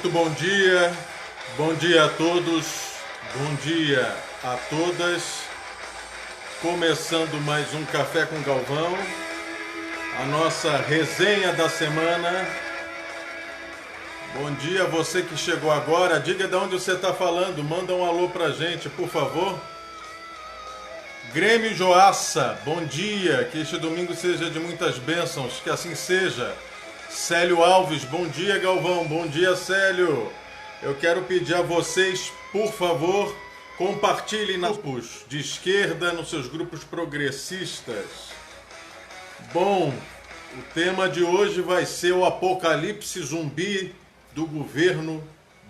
Muito bom dia a todos, bom dia a todas. Começando mais um Café com Galvão, a nossa resenha da semana. Bom dia a você que chegou agora, diga de onde você está falando, manda um alô pra gente, por favor. Grêmio Joaça, bom dia, que este domingo seja de muitas bênçãos, que assim seja. Célio Alves, bom dia Galvão, bom dia Célio. Eu quero pedir a vocês, por favor, compartilhem nos grupos de esquerda, nos seus grupos progressistas. Bom, o tema de hoje vai ser o apocalipse zumbi do governo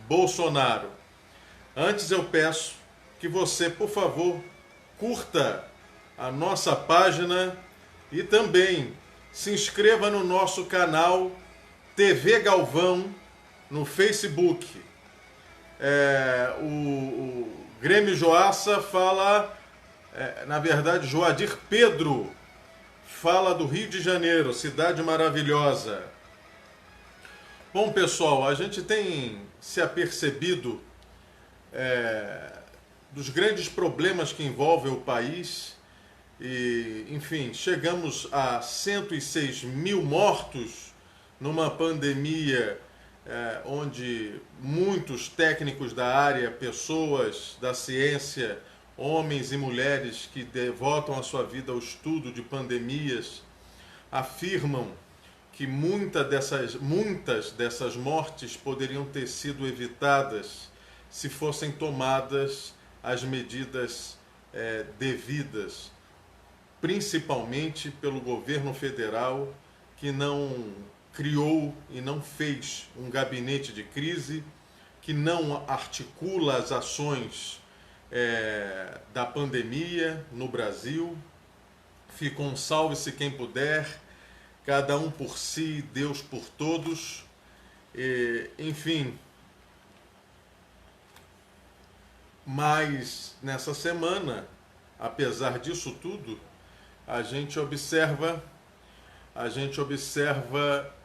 Bolsonaro. Antes eu peço que você, por favor, curta a nossa página e também se inscreva no nosso canal TV Galvão no Facebook. O Grêmio Joaça fala, na verdade, Joadir Pedro fala do Rio de Janeiro, cidade maravilhosa. Bom, pessoal, a gente tem se apercebido dos grandes problemas que envolvem o país. E, enfim, chegamos a 106 mil mortos numa pandemia onde muitos técnicos da área, pessoas da ciência, homens e mulheres que devotam a sua vida ao estudo de pandemias, afirmam que muitas dessas mortes poderiam ter sido evitadas se fossem tomadas as medidas devidas, principalmente pelo governo federal, que não criou e não fez um gabinete de crise, que não articula as ações da pandemia no Brasil. Fica um salve-se quem puder, cada um por si, Deus por todos. Enfim, mas nessa semana, apesar disso tudo, a gente observa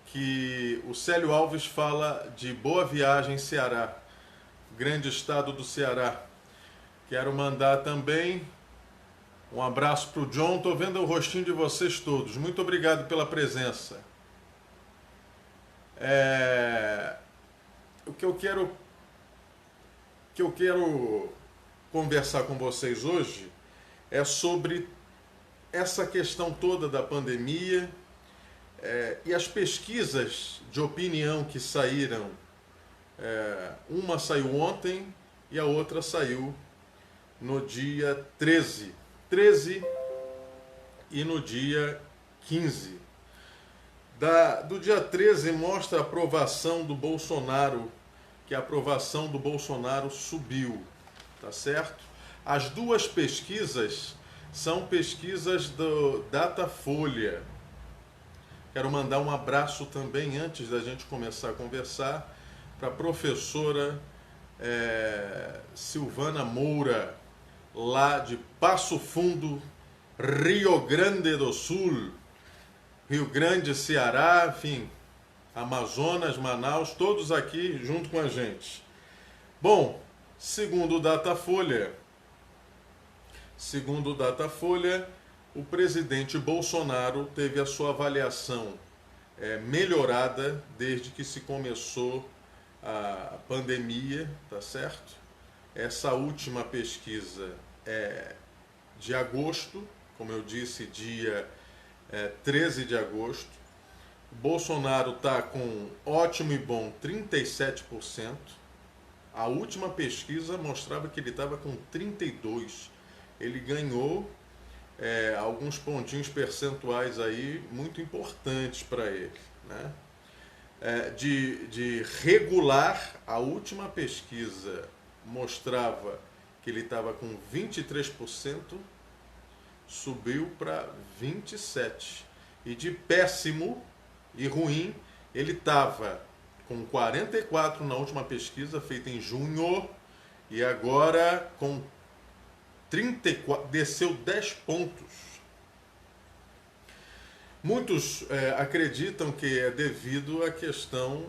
que o Célio Alves fala de Boa Viagem, Ceará, grande estado do Ceará. Quero mandar também um abraço para o John, estou vendo o rostinho de vocês todos, muito obrigado pela presença. O que eu quero conversar com vocês hoje é sobre essa questão toda da pandemia e as pesquisas de opinião que saíram. Uma saiu ontem e a outra saiu no dia 13 e no dia 15. Do dia 13 mostra a aprovação do Bolsonaro, que a aprovação do Bolsonaro subiu, tá certo? As duas pesquisas são pesquisas do Datafolha. Quero mandar um abraço também, antes da gente começar a conversar, para a professora Silvana Moura, lá de Passo Fundo, Rio Grande do Sul, Rio Grande, Ceará, enfim, Amazonas, Manaus, todos aqui junto com a gente. Bom, segundo o Datafolha, o presidente Bolsonaro teve a sua avaliação melhorada desde que se começou a pandemia, tá certo? Essa última pesquisa é de agosto, como eu disse, dia 13 de agosto. O Bolsonaro está com ótimo e bom 37%. A última pesquisa mostrava que ele estava com 32%. Ele ganhou alguns pontinhos percentuais aí muito importantes para ele, né? De regular, a última pesquisa mostrava que ele estava com 23%, subiu para 27%. E de péssimo e ruim, ele estava com 44% na última pesquisa, feita em junho, e agora com 34%, desceu 10 pontos. Muitos acreditam que é devido à questão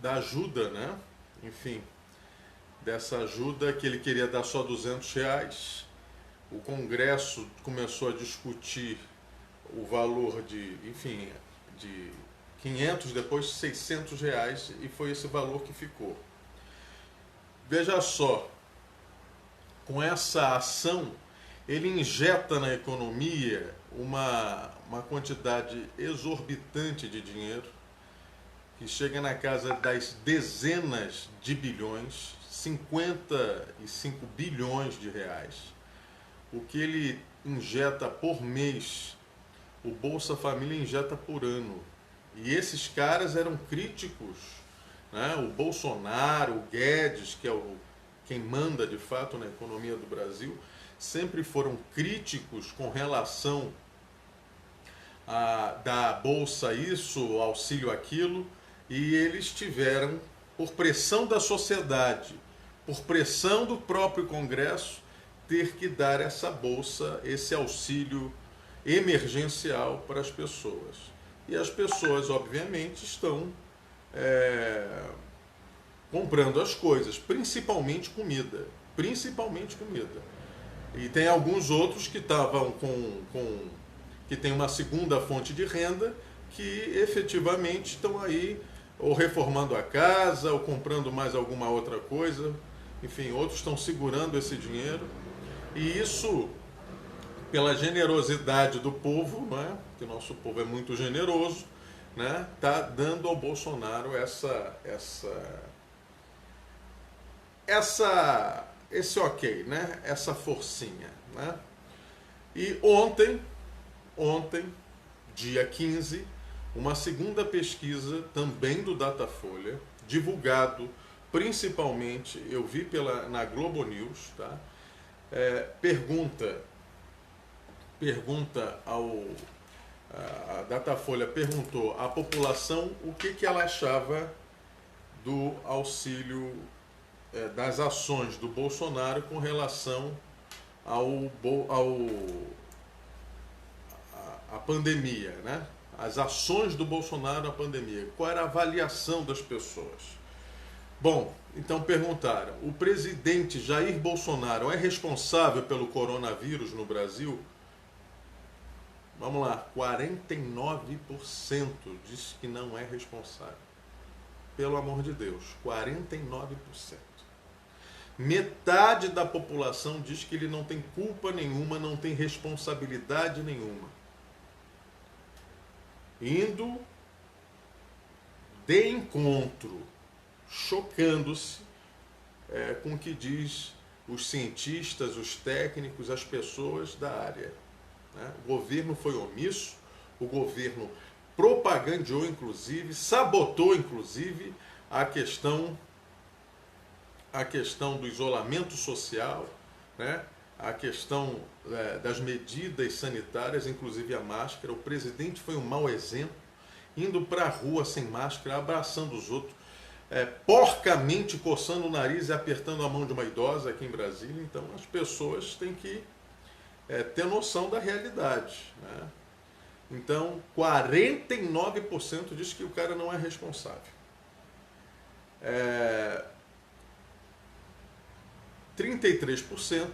da ajuda, né? Enfim, dessa ajuda que ele queria dar só R$ 200. O Congresso começou a discutir o valor de, enfim, de 500, depois R$ 600, e foi esse valor que ficou. Veja só, com essa ação, ele injeta na economia uma quantidade exorbitante de dinheiro, que chega na casa das dezenas de bilhões, 55 bilhões de reais. O que ele injeta por mês, o Bolsa Família injeta por ano. E esses caras eram críticos, né? O Bolsonaro, o Guedes, que é quem manda de fato na economia do Brasil, sempre foram críticos com relação a dar bolsa isso, auxílio aquilo, e eles tiveram, por pressão da sociedade, por pressão do próprio Congresso, ter que dar essa bolsa, esse auxílio emergencial para as pessoas. E as pessoas, obviamente, estão comprando as coisas, principalmente comida. Principalmente comida. E tem alguns outros que estavam que tem uma segunda fonte de renda, que efetivamente estão aí ou reformando a casa, ou comprando mais alguma outra coisa. Enfim, outros estão segurando esse dinheiro. E isso, pela generosidade do povo, né? Que o nosso povo é muito generoso, né? Tá dando ao Bolsonaro esse ok, né? Essa forcinha, né? E ontem, dia 15, uma segunda pesquisa, também do Datafolha, divulgado principalmente, eu vi na Globo News, tá? A Datafolha perguntou à população o que ela achava do auxílio, das ações do Bolsonaro com relação à pandemia, né? As ações do Bolsonaro na pandemia. Qual era a avaliação das pessoas? Bom, então perguntaram: o presidente Jair Bolsonaro é responsável pelo coronavírus no Brasil? Vamos lá, 49% diz que não é responsável. Pelo amor de Deus, 49%. Metade da população diz que ele não tem culpa nenhuma, não tem responsabilidade nenhuma. Indo de encontro, chocando-se com o que diz os cientistas, os técnicos, as pessoas da área. Né? O governo foi omisso, o governo propagandeou, inclusive, sabotou, inclusive, a questão do isolamento social, né? A questão das medidas sanitárias, inclusive a máscara. O presidente foi um mau exemplo, indo para a rua sem máscara, abraçando os outros, porcamente coçando o nariz e apertando a mão de uma idosa aqui em Brasília. Então as pessoas têm que ter noção da realidade, né? Então 49% diz que o cara não é responsável. 33%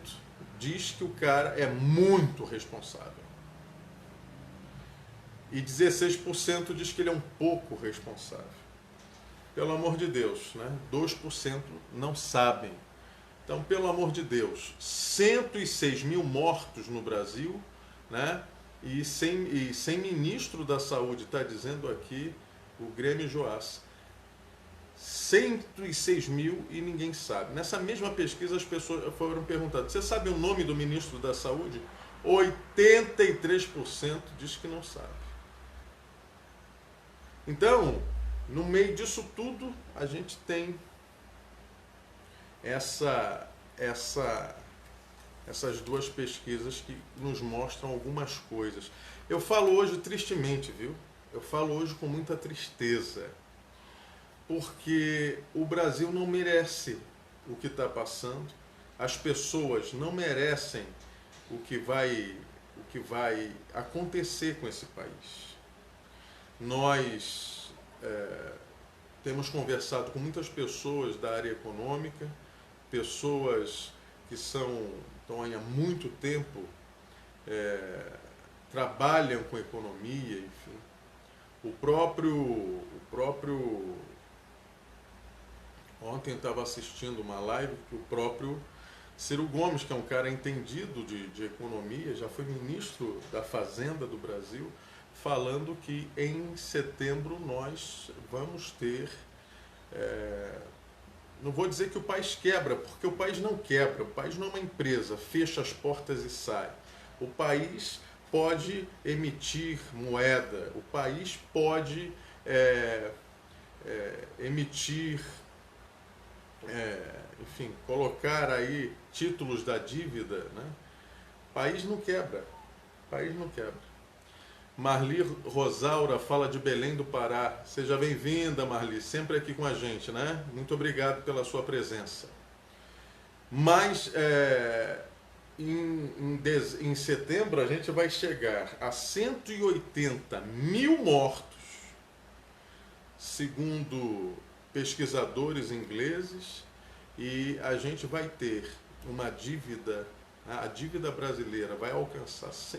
diz que o cara é muito responsável. E 16% diz que ele é um pouco responsável. Pelo amor de Deus, né? 2% não sabem. Então, pelo amor de Deus, 106 mil mortos no Brasil, né? E sem ministro da Saúde, está dizendo aqui o Grêmio Joás. 106 mil e ninguém sabe. Nessa mesma pesquisa as pessoas foram perguntadas: você sabe o nome do ministro da Saúde? 83% diz que não sabe. Então, no meio disso tudo, a gente tem essas duas pesquisas que nos mostram algumas coisas. Eu falo hoje tristemente, viu? Eu falo hoje com muita tristeza, porque o Brasil não merece o que está passando, as pessoas não merecem o que vai acontecer com esse país. Nós temos conversado com muitas pessoas da área econômica, pessoas que estão aí há muito tempo, trabalham com economia, enfim. O próprio ontem eu estava assistindo uma live que o próprio Ciro Gomes, que é um cara entendido de economia, já foi ministro da Fazenda do Brasil, falando que em setembro nós vamos ter... não vou dizer que o país quebra, porque o país não quebra, o país não é uma empresa, fecha as portas e sai. O país pode emitir moeda, o país pode emitir, enfim, colocar aí títulos da dívida, né? O país não quebra, o país não quebra. Marli Rosaura fala de Belém do Pará. Seja bem-vinda, Marli, sempre aqui com a gente, né? Muito obrigado pela sua presença. Mas em setembro a gente vai chegar a 180 mil mortos, segundo pesquisadores ingleses, e a gente vai ter uma dívida, a dívida brasileira vai alcançar 100%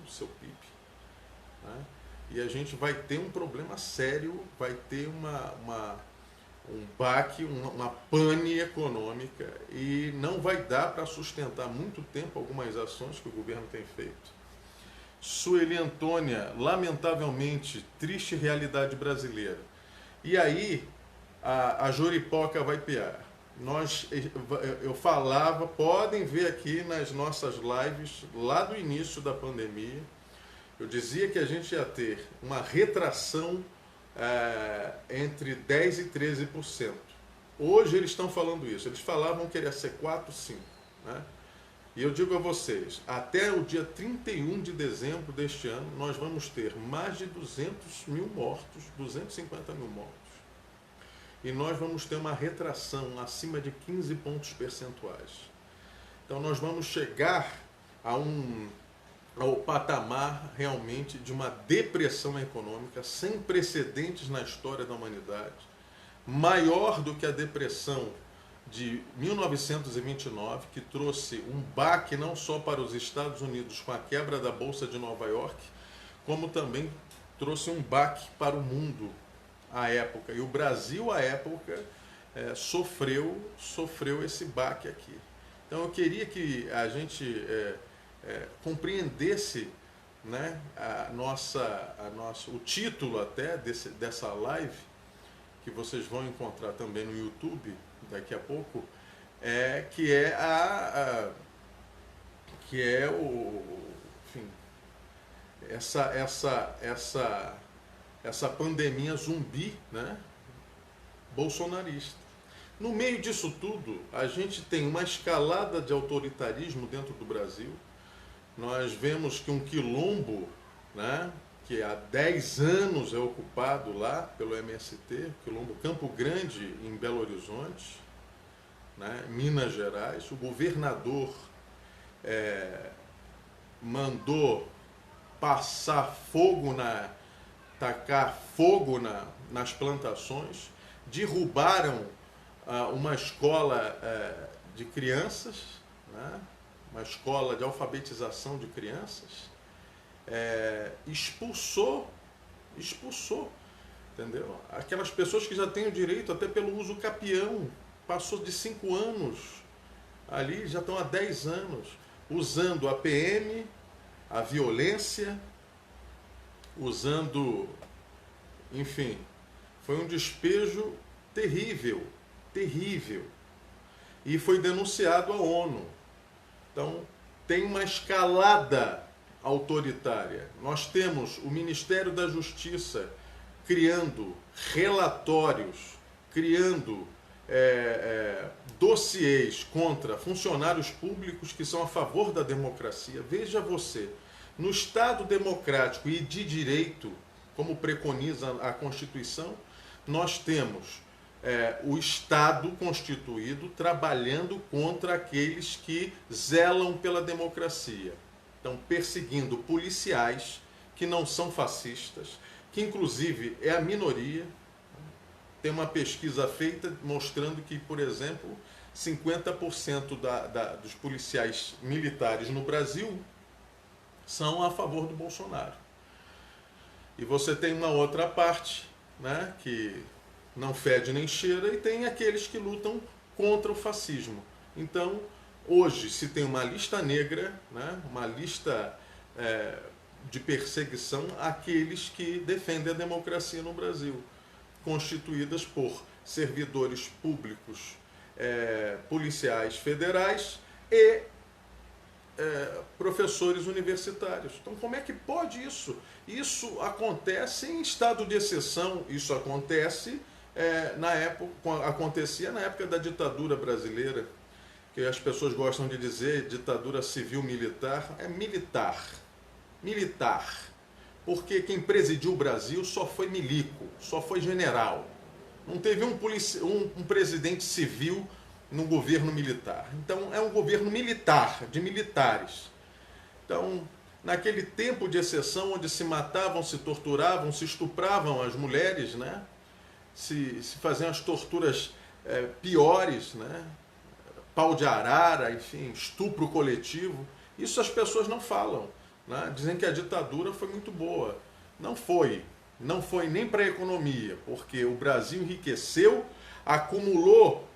do seu PIB. Né? E a gente vai ter um problema sério, vai ter um baque, uma pane econômica, e não vai dar para sustentar muito tempo algumas ações que o governo tem feito. Sueli Antônia, lamentavelmente, triste realidade brasileira. E aí a joripoca vai piar. Eu falava, podem ver aqui nas nossas lives, lá do início da pandemia, eu dizia que a gente ia ter uma retração entre 10% e 13%. Hoje eles estão falando isso. Eles falavam que ia ser 4%, 5%. Né? E eu digo a vocês, até o dia 31 de dezembro deste ano, nós vamos ter mais de 200 mil mortos, 250 mil mortos. E nós vamos ter uma retração acima de 15 pontos percentuais. Então nós vamos chegar ao patamar realmente de uma depressão econômica sem precedentes na história da humanidade, maior do que a depressão de 1929, que trouxe um baque não só para os Estados Unidos com a quebra da Bolsa de Nova York, como também trouxe um baque para o mundo à época. E o Brasil, à época, sofreu esse baque aqui. Então eu queria que a gente compreendesse, né, o título até dessa live, que vocês vão encontrar também no YouTube daqui a pouco, enfim, essa pandemia zumbi, né, bolsonarista. No meio disso tudo, a gente tem uma escalada de autoritarismo dentro do Brasil. Nós vemos que um quilombo, né, que há 10 anos é ocupado lá pelo MST, quilombo Campo Grande, em Belo Horizonte, né, Minas Gerais. O governador mandou tacar fogo nas plantações, derrubaram uma escola de crianças, né, uma escola de alfabetização de crianças, expulsou, entendeu? Aquelas pessoas que já têm o direito até pelo uso capião, passou de 5 anos, ali já estão há 10 anos, usando a PM, a violência, enfim, foi um despejo terrível, terrível, e foi denunciado à ONU. Então, tem uma escalada autoritária. Nós temos o Ministério da Justiça criando relatórios, criando dossiês contra funcionários públicos que são a favor da democracia. Veja você, no Estado democrático e de direito, como preconiza a Constituição, nós temos o Estado constituído trabalhando contra aqueles que zelam pela democracia. Então, perseguindo policiais que não são fascistas, que inclusive é a minoria, tem uma pesquisa feita mostrando que, por exemplo, 50% dos policiais militares no Brasil são a favor do Bolsonaro. E você tem uma outra parte, né, que não fede nem cheira, e tem aqueles que lutam contra o fascismo. Então, hoje se tem uma lista negra, né, uma lista de perseguição àqueles que defendem a democracia no Brasil, constituídas por servidores públicos, policiais federais e professores universitários. Então, como é que pode isso? Isso acontece em estado de exceção, isso acontece acontecia na época da ditadura brasileira, que as pessoas gostam de dizer ditadura civil-militar. É militar. Militar. Porque quem presidiu o Brasil só foi milico, só foi general. Não teve um presidente civil no governo militar. Então, é um governo militar, de militares. Então, naquele tempo de exceção, onde se matavam, se torturavam, se estupravam as mulheres, né? Se faziam as torturas piores, né? Pau de arara, enfim, estupro coletivo. Isso as pessoas não falam, né? Dizem que a ditadura foi muito boa. Não foi. Não foi nem para a economia, porque o Brasil enriqueceu, acumulou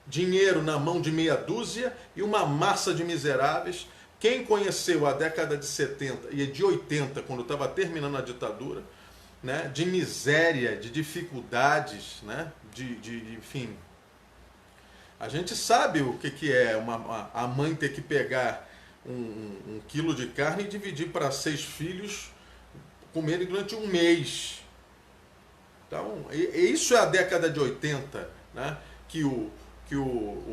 dinheiro na mão de meia dúzia e uma massa de miseráveis. Quem conheceu a década de 70 e de 80, quando estava terminando a ditadura, né, de miséria, de dificuldades, né, enfim. A gente sabe o que é a mãe ter que pegar um quilo de carne e dividir para 6 filhos comerem durante um mês. Então, isso é a década de 80, né, que o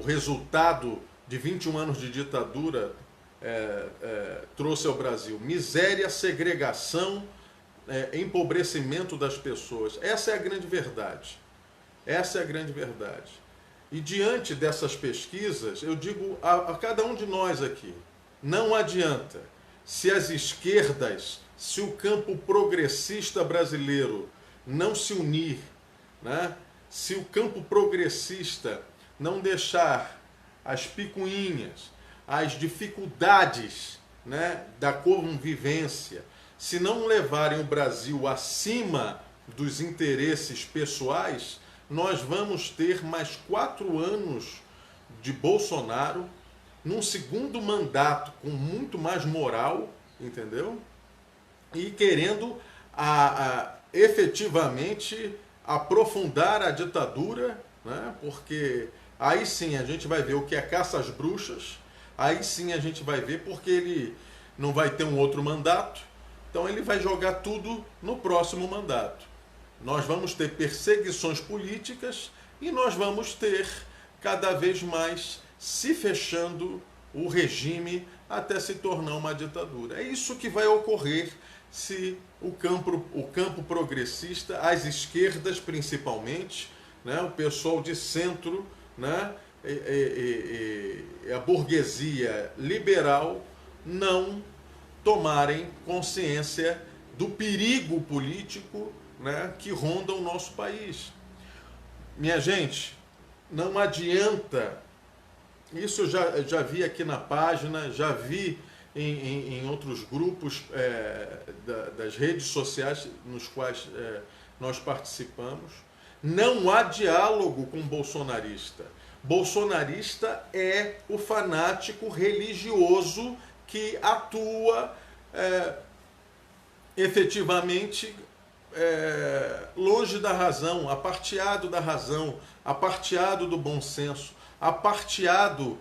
resultado de 21 anos de ditadura trouxe ao Brasil. Miséria, segregação, empobrecimento das pessoas. Essa é a grande verdade. Essa é a grande verdade. E diante dessas pesquisas, eu digo a cada um de nós aqui, não adianta. Se as esquerdas, se o campo progressista brasileiro não se unir, né? Se o campo progressista não deixar as picuinhas, as dificuldades, né, da convivência, se não levarem o Brasil acima dos interesses pessoais, nós vamos ter mais 4 anos de Bolsonaro, num segundo mandato com muito mais moral, entendeu? E querendo efetivamente aprofundar a ditadura, né? Porque aí sim a gente vai ver o que é caça às bruxas, aí sim a gente vai ver, porque ele não vai ter um outro mandato, então ele vai jogar tudo no próximo mandato. Nós vamos ter perseguições políticas e nós vamos ter cada vez mais se fechando o regime até se tornar uma ditadura. É isso que vai ocorrer se o campo progressista, as esquerdas principalmente, né, o pessoal de centro, né, a burguesia liberal não tomarem consciência do perigo político, né, que ronda o nosso país. Minha gente, não adianta, isso eu já vi aqui na página, já vi em outros grupos das redes sociais nos quais nós participamos, não há diálogo com o bolsonarista. Bolsonarista é o fanático religioso que atua efetivamente longe da razão, aparteado da razão, aparteado do bom senso, aparteado,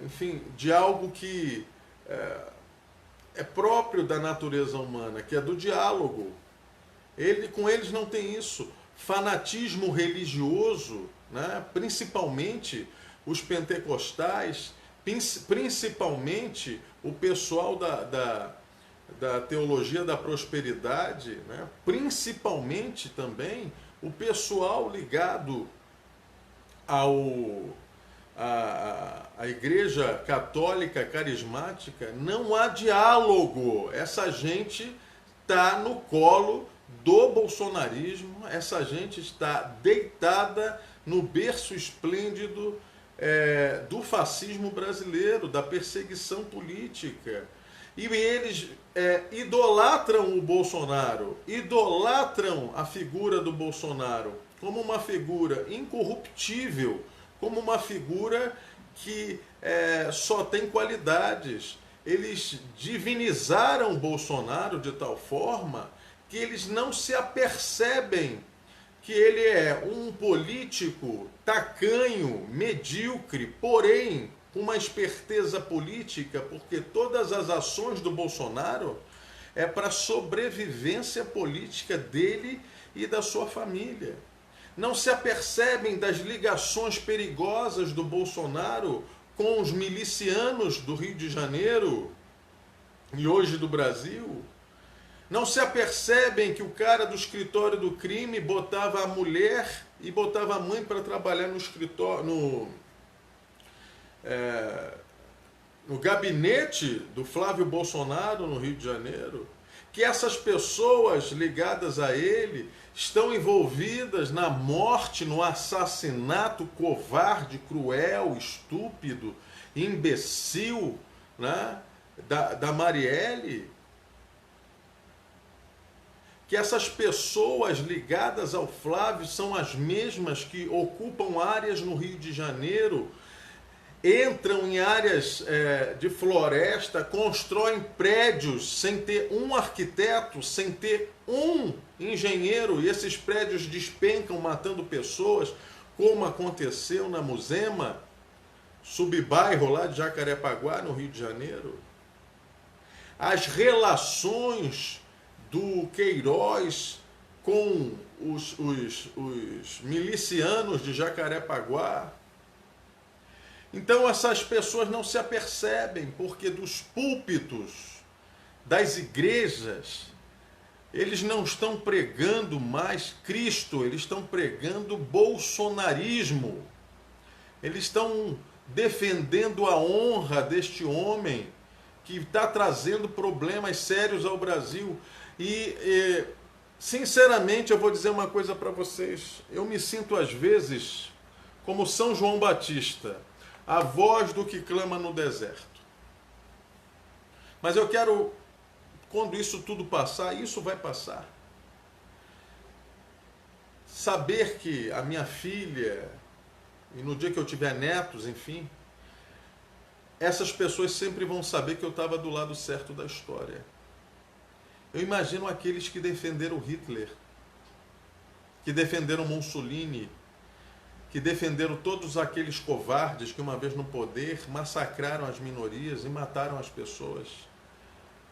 enfim, de algo que é próprio da natureza humana, que é do diálogo. Com eles não tem isso. Fanatismo religioso, né? Principalmente os pentecostais, principalmente o pessoal da teologia da prosperidade, né? Principalmente também o pessoal ligado à Igreja Católica Carismática. Não há diálogo. Essa gente está no colo do bolsonarismo. Essa gente está deitada no berço esplêndido do fascismo brasileiro, da perseguição política. E eles idolatram o Bolsonaro, idolatram a figura do Bolsonaro como uma figura incorruptível, como uma figura que só tem qualidades. Eles divinizaram o Bolsonaro de tal forma que eles não se apercebem que ele é um político tacanho, medíocre, porém com uma esperteza política, porque todas as ações do Bolsonaro é para a sobrevivência política dele e da sua família. Não se apercebem das ligações perigosas do Bolsonaro com os milicianos do Rio de Janeiro e hoje do Brasil. Não se apercebem que o cara do escritório do crime botava a mulher e botava a mãe para trabalhar no escritório, no gabinete do Flávio Bolsonaro no Rio de Janeiro, que essas pessoas ligadas a ele estão envolvidas na morte, no assassinato covarde, cruel, estúpido, imbecil, né, da Marielle. Que essas pessoas ligadas ao Flávio são as mesmas que ocupam áreas no Rio de Janeiro, entram em áreas de floresta, constroem prédios sem ter um arquiteto, sem ter um engenheiro, e esses prédios despencam matando pessoas, como aconteceu na Muzema, subbairro lá de Jacarepaguá, no Rio de Janeiro. As relações do Queiroz com os milicianos de Jacarepaguá. Então essas pessoas não se apercebem, porque dos púlpitos das igrejas, eles não estão pregando mais Cristo, eles estão pregando bolsonarismo. Eles estão defendendo a honra deste homem que está trazendo problemas sérios ao Brasil. E sinceramente, eu vou dizer uma coisa para vocês. Eu me sinto às vezes como São João Batista, a voz do que clama no deserto. Mas eu quero, quando isso tudo passar, isso vai passar, saber que a minha filha, e no dia que eu tiver netos, enfim, essas pessoas sempre vão saber que eu estava do lado certo da história. Eu imagino aqueles que defenderam Hitler, que defenderam Mussolini, que defenderam todos aqueles covardes que uma vez no poder massacraram as minorias e mataram as pessoas.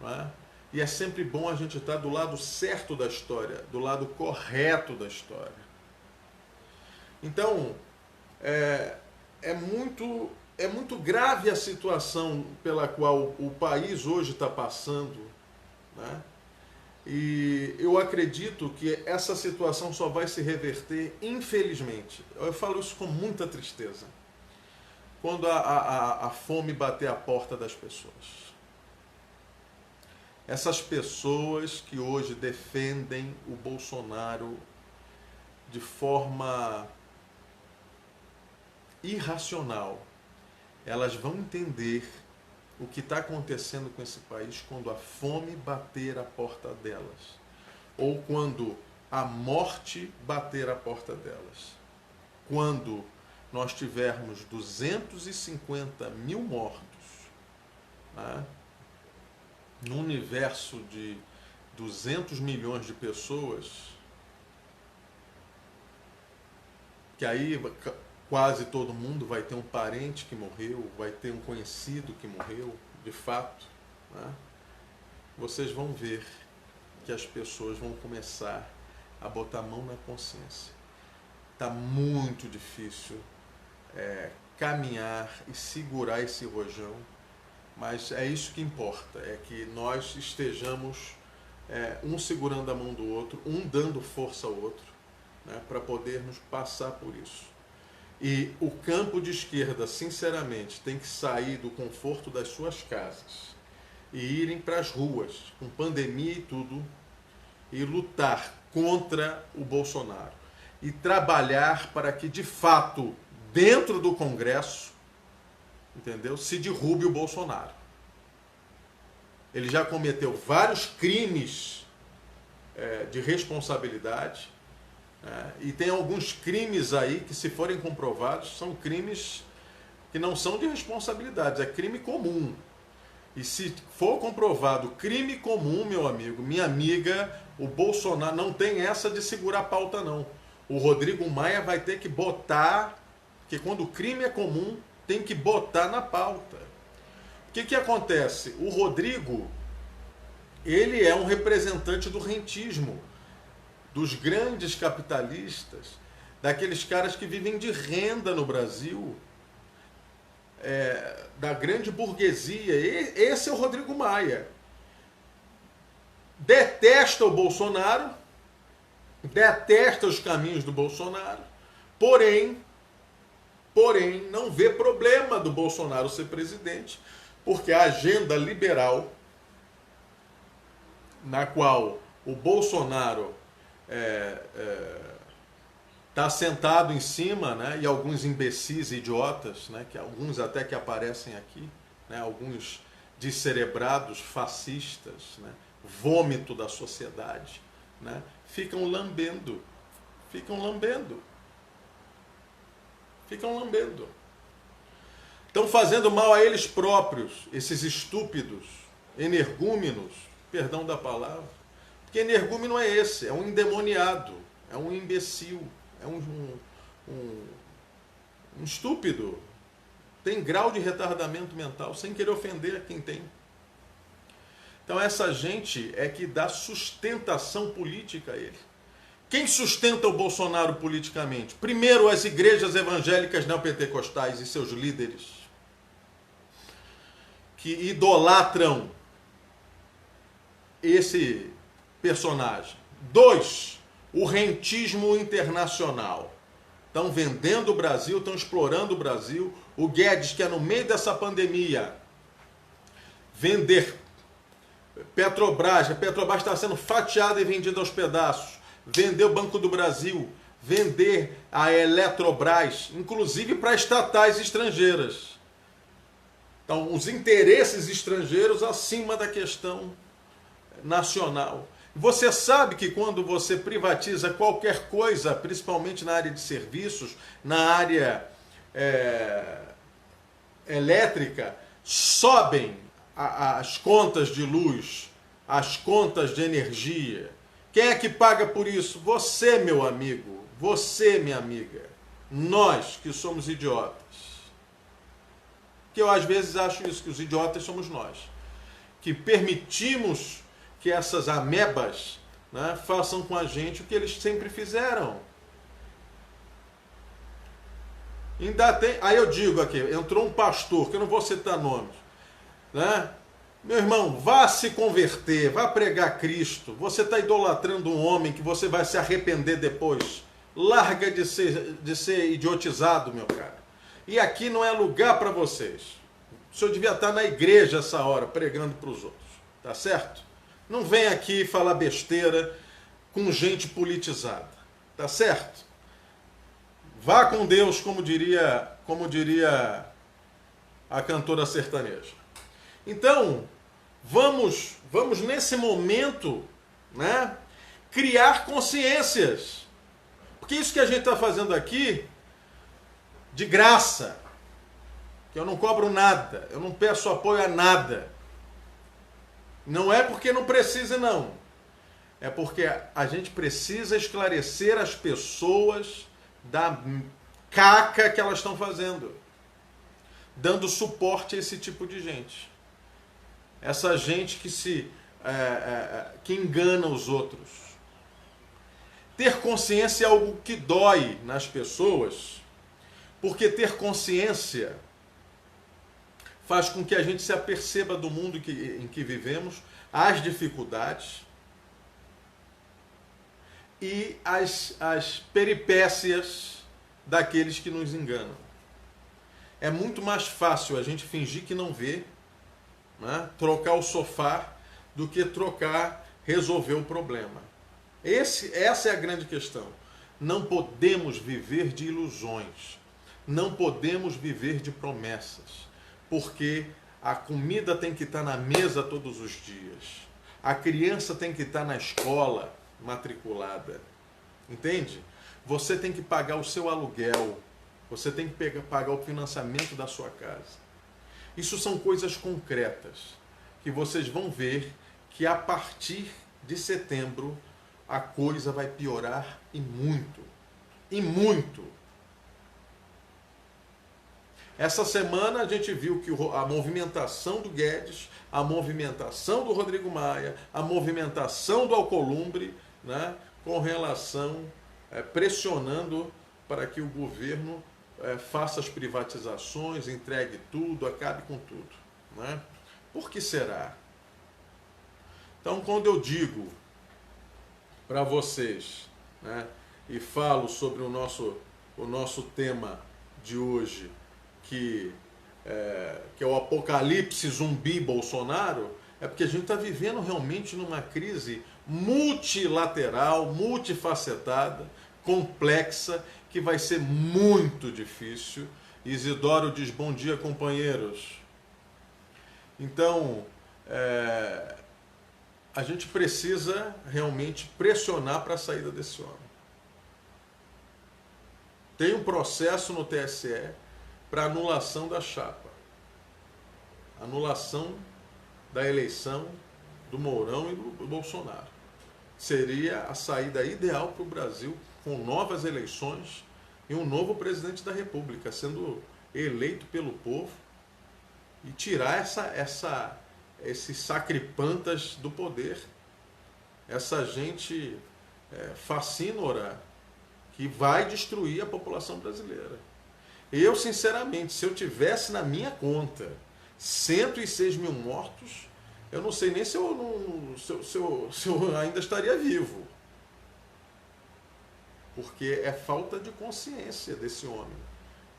Não é? E é sempre bom a gente estar do lado certo da história, do lado correto da história. Então, é muito grave a situação pela qual o país hoje está passando, né? E eu acredito que essa situação só vai se reverter, infelizmente. Eu falo isso com muita tristeza. Quando a fome bater a porta das pessoas. Essas pessoas que hoje defendem o Bolsonaro de forma irracional, elas vão entender o que está acontecendo com esse país quando a fome bater a porta delas, ou quando a morte bater a porta delas. Quando nós tivermos 250 mil mortos, né, num universo de 200 milhões de pessoas, que aí quase todo mundo vai ter um parente que morreu, vai ter um conhecido que morreu, de fato, né? Vocês vão ver que as pessoas vão começar a botar a mão na consciência. Está muito difícil caminhar e segurar esse rojão, mas é isso que importa, é que nós estejamos um segurando a mão do outro, um dando força ao outro, né, para podermos passar por isso. E o campo de esquerda, sinceramente, tem que sair do conforto das suas casas e irem para as ruas, com pandemia e tudo, e lutar contra o Bolsonaro e trabalhar para que, de fato, dentro do Congresso, entendeu, se derrube o Bolsonaro. Ele já cometeu vários crimes de responsabilidade, e tem alguns crimes aí que, se forem comprovados, são crimes que não são de responsabilidade, é crime comum. E se for comprovado crime comum, meu amigo, minha amiga, o Bolsonaro não tem essa de segurar a pauta, não. O Rodrigo Maia vai ter que botar, porque quando o crime é comum, tem que botar na pauta. O que acontece? O Rodrigo, ele é um representante do rentismo, dos grandes capitalistas, daqueles caras que vivem de renda no Brasil, da grande burguesia. Esse é o Rodrigo Maia. Detesta o Bolsonaro, detesta os caminhos do Bolsonaro, porém, não vê problema do Bolsonaro ser presidente, porque a agenda liberal, na qual o Bolsonaro está sentado em cima, né, e alguns imbecis e idiotas, né, que alguns até que aparecem aqui, né, alguns descerebrados, fascistas, né, vômito da sociedade, né, ficam lambendo. Estão fazendo mal a eles próprios, esses estúpidos, energúmenos, perdão da palavra. Porque energúmeno é esse, é um endemoniado, é um imbecil, é um estúpido. Tem grau de retardamento mental, sem querer ofender quem tem. Então essa gente é que dá sustentação política a ele. Quem sustenta o Bolsonaro politicamente? Primeiro, as igrejas evangélicas neopentecostais e seus líderes, que idolatram esse personagem. 2, o rentismo internacional. Estão vendendo o Brasil, estão explorando o Brasil. O Guedes quer, no meio dessa pandemia, vender Petrobras. A Petrobras está sendo fatiada e vendida aos pedaços. Vender o Banco do Brasil. Vender a Eletrobras, inclusive para estatais estrangeiras. Então, os interesses estrangeiros acima da questão nacional. Você sabe que quando você privatiza qualquer coisa, principalmente na área de serviços, na área elétrica, sobem as contas de luz, as contas de energia. Quem é que paga por isso? Você, meu amigo, você, minha amiga, nós que somos idiotas. Que eu às vezes acho isso, que os idiotas somos nós, que permitimos que essas amebas, né, façam com a gente o que eles sempre fizeram. Ainda tem, aí eu digo aqui, entrou um pastor, que eu não vou citar nomes, né? Meu irmão, vá se converter, vá pregar Cristo. Você está idolatrando um homem que você vai se arrepender depois. Larga de ser idiotizado, meu cara. E aqui não é lugar para vocês. O senhor devia estar na igreja essa hora, pregando para os outros. Tá certo? Não vem aqui falar besteira com gente politizada. Tá certo? Vá com Deus, como diria a cantora sertaneja. Então, vamos nesse momento, né, criar consciências. Porque isso que a gente está fazendo aqui, de graça, que eu não cobro nada, eu não peço apoio a nada. Não é porque não precisa, não. É porque a gente precisa esclarecer as pessoas da caca que elas estão fazendo, dando suporte a esse tipo de gente. Essa gente que engana os outros. Ter consciência é algo que dói nas pessoas, porque ter consciência faz com que a gente se aperceba do mundo em que vivemos, as dificuldades e as peripécias daqueles que nos enganam. É muito mais fácil a gente fingir que não vê, né, trocar o sofá, do que resolver o problema. Essa é a grande questão. Não podemos viver de ilusões. Não podemos viver de promessas. Porque a comida tem que estar na mesa todos os dias. A criança tem que estar na escola matriculada. Entende? Você tem que pagar o seu aluguel. Você tem que pagar o financiamento da sua casa. Isso são coisas concretas que vocês vão ver que a partir de setembro a coisa vai piorar e muito. E muito. Essa semana a gente viu que a movimentação do Guedes, a movimentação do Rodrigo Maia, a movimentação do Alcolumbre, né, com relação, pressionando para que o governo faça as privatizações, entregue tudo, acabe com tudo. Né? Por que será? Então, quando eu digo para vocês, né, e falo sobre o nosso tema de hoje, que é o apocalipse zumbi Bolsonaro, é porque a gente está vivendo realmente numa crise multilateral, multifacetada, complexa, que vai ser muito difícil. Isidoro diz: bom dia, companheiros. Então, a gente precisa realmente pressionar para a saída desse homem. Tem um processo no TSE para anulação da chapa. Anulação da eleição do Mourão e do Bolsonaro. Seria a saída ideal para o Brasil, com novas eleições e um novo presidente da República sendo eleito pelo povo e tirar esses sacripantas do poder, essa gente facínora que vai destruir a população brasileira. Eu, sinceramente, se eu tivesse na minha conta 106 mil mortos, eu não sei nem se eu ainda estaria vivo. Porque é falta de consciência desse homem.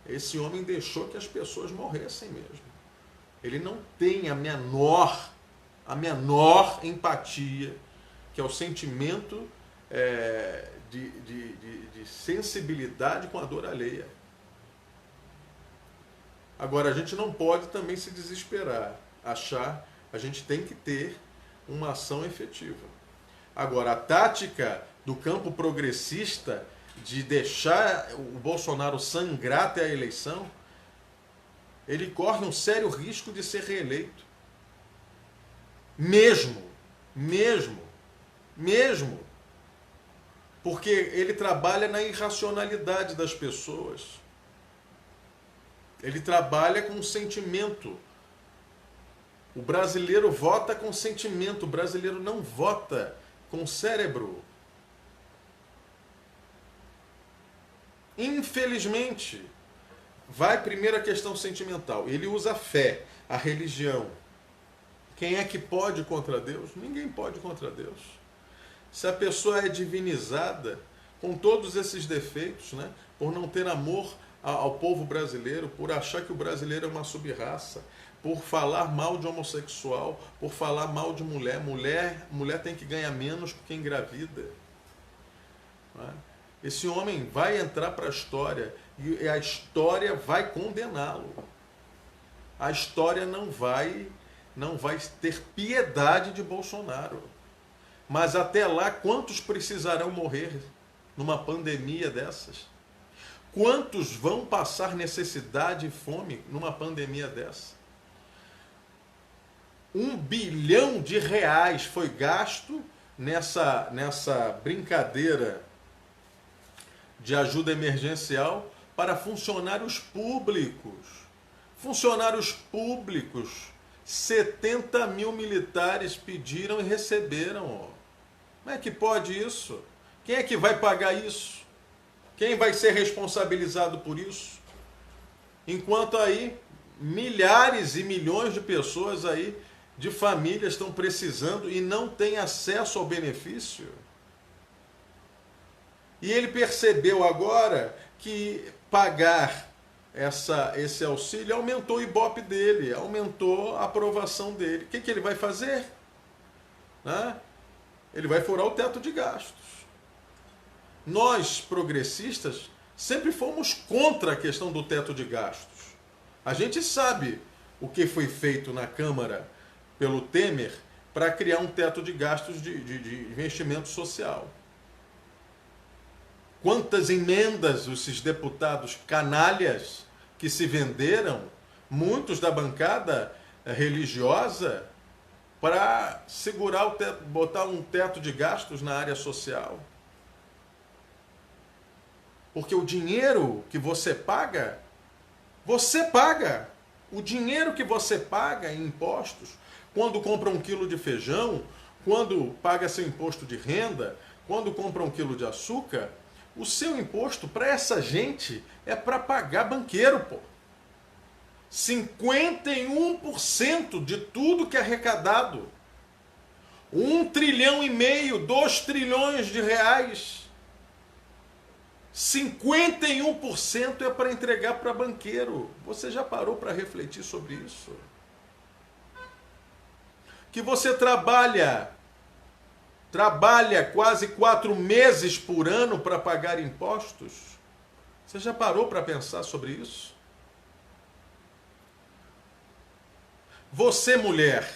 Esse homem deixou que as pessoas morressem mesmo. Ele não tem a menor empatia, que é o sentimento de sensibilidade com a dor alheia. Agora, a gente não pode também se desesperar, a gente tem que ter uma ação efetiva. Agora, a tática do campo progressista de deixar o Bolsonaro sangrar até a eleição, ele corre um sério risco de ser reeleito. Mesmo. Porque ele trabalha na irracionalidade das pessoas. Ele trabalha com sentimento. O brasileiro vota com sentimento, o brasileiro não vota com cérebro. Infelizmente, vai primeiro a questão sentimental. Ele usa a fé, a religião. Quem é que pode contra Deus? Ninguém pode contra Deus. Se a pessoa é divinizada, com todos esses defeitos, né, por não ter amor ao povo brasileiro, por achar que o brasileiro é uma sub-raça, por falar mal de homossexual, por falar mal de mulher tem que ganhar menos porque engravida. Né? Esse homem vai entrar para a história e a história vai condená-lo. A história não vai ter piedade de Bolsonaro. Mas até lá, quantos precisarão morrer numa pandemia dessas? Quantos vão passar necessidade e fome numa pandemia dessa? 1 bilhão de reais foi gasto nessa brincadeira de ajuda emergencial para funcionários públicos. Funcionários públicos. 70 mil militares pediram e receberam. Como é que pode isso? Quem é que vai pagar isso? Quem vai ser responsabilizado por isso? Enquanto aí milhares e milhões de pessoas aí, de famílias, estão precisando e não têm acesso ao benefício. E ele percebeu agora que pagar esse auxílio aumentou o Ibope dele, aumentou a aprovação dele. O que ele vai fazer? Né? Ele vai furar o teto de gastos. Nós, progressistas, sempre fomos contra a questão do teto de gastos. A gente sabe o que foi feito na Câmara pelo Temer para criar um teto de gastos de investimento social. Quantas emendas esses deputados canalhas que se venderam, muitos da bancada religiosa, para segurar o teto, botar um teto de gastos na área social. Porque o dinheiro que você paga. O dinheiro que você paga em impostos, quando compra 1 quilo de feijão, quando paga seu imposto de renda, quando compra 1 quilo de açúcar, o seu imposto para essa gente é para pagar banqueiro, pô. 51% de tudo que é arrecadado. 1,5 trilhão, 2 trilhões de reais. 51% é para entregar para banqueiro. Você já parou para refletir sobre isso? Que você trabalha quase 4 meses por ano para pagar impostos? Você já parou para pensar sobre isso? Você, mulher,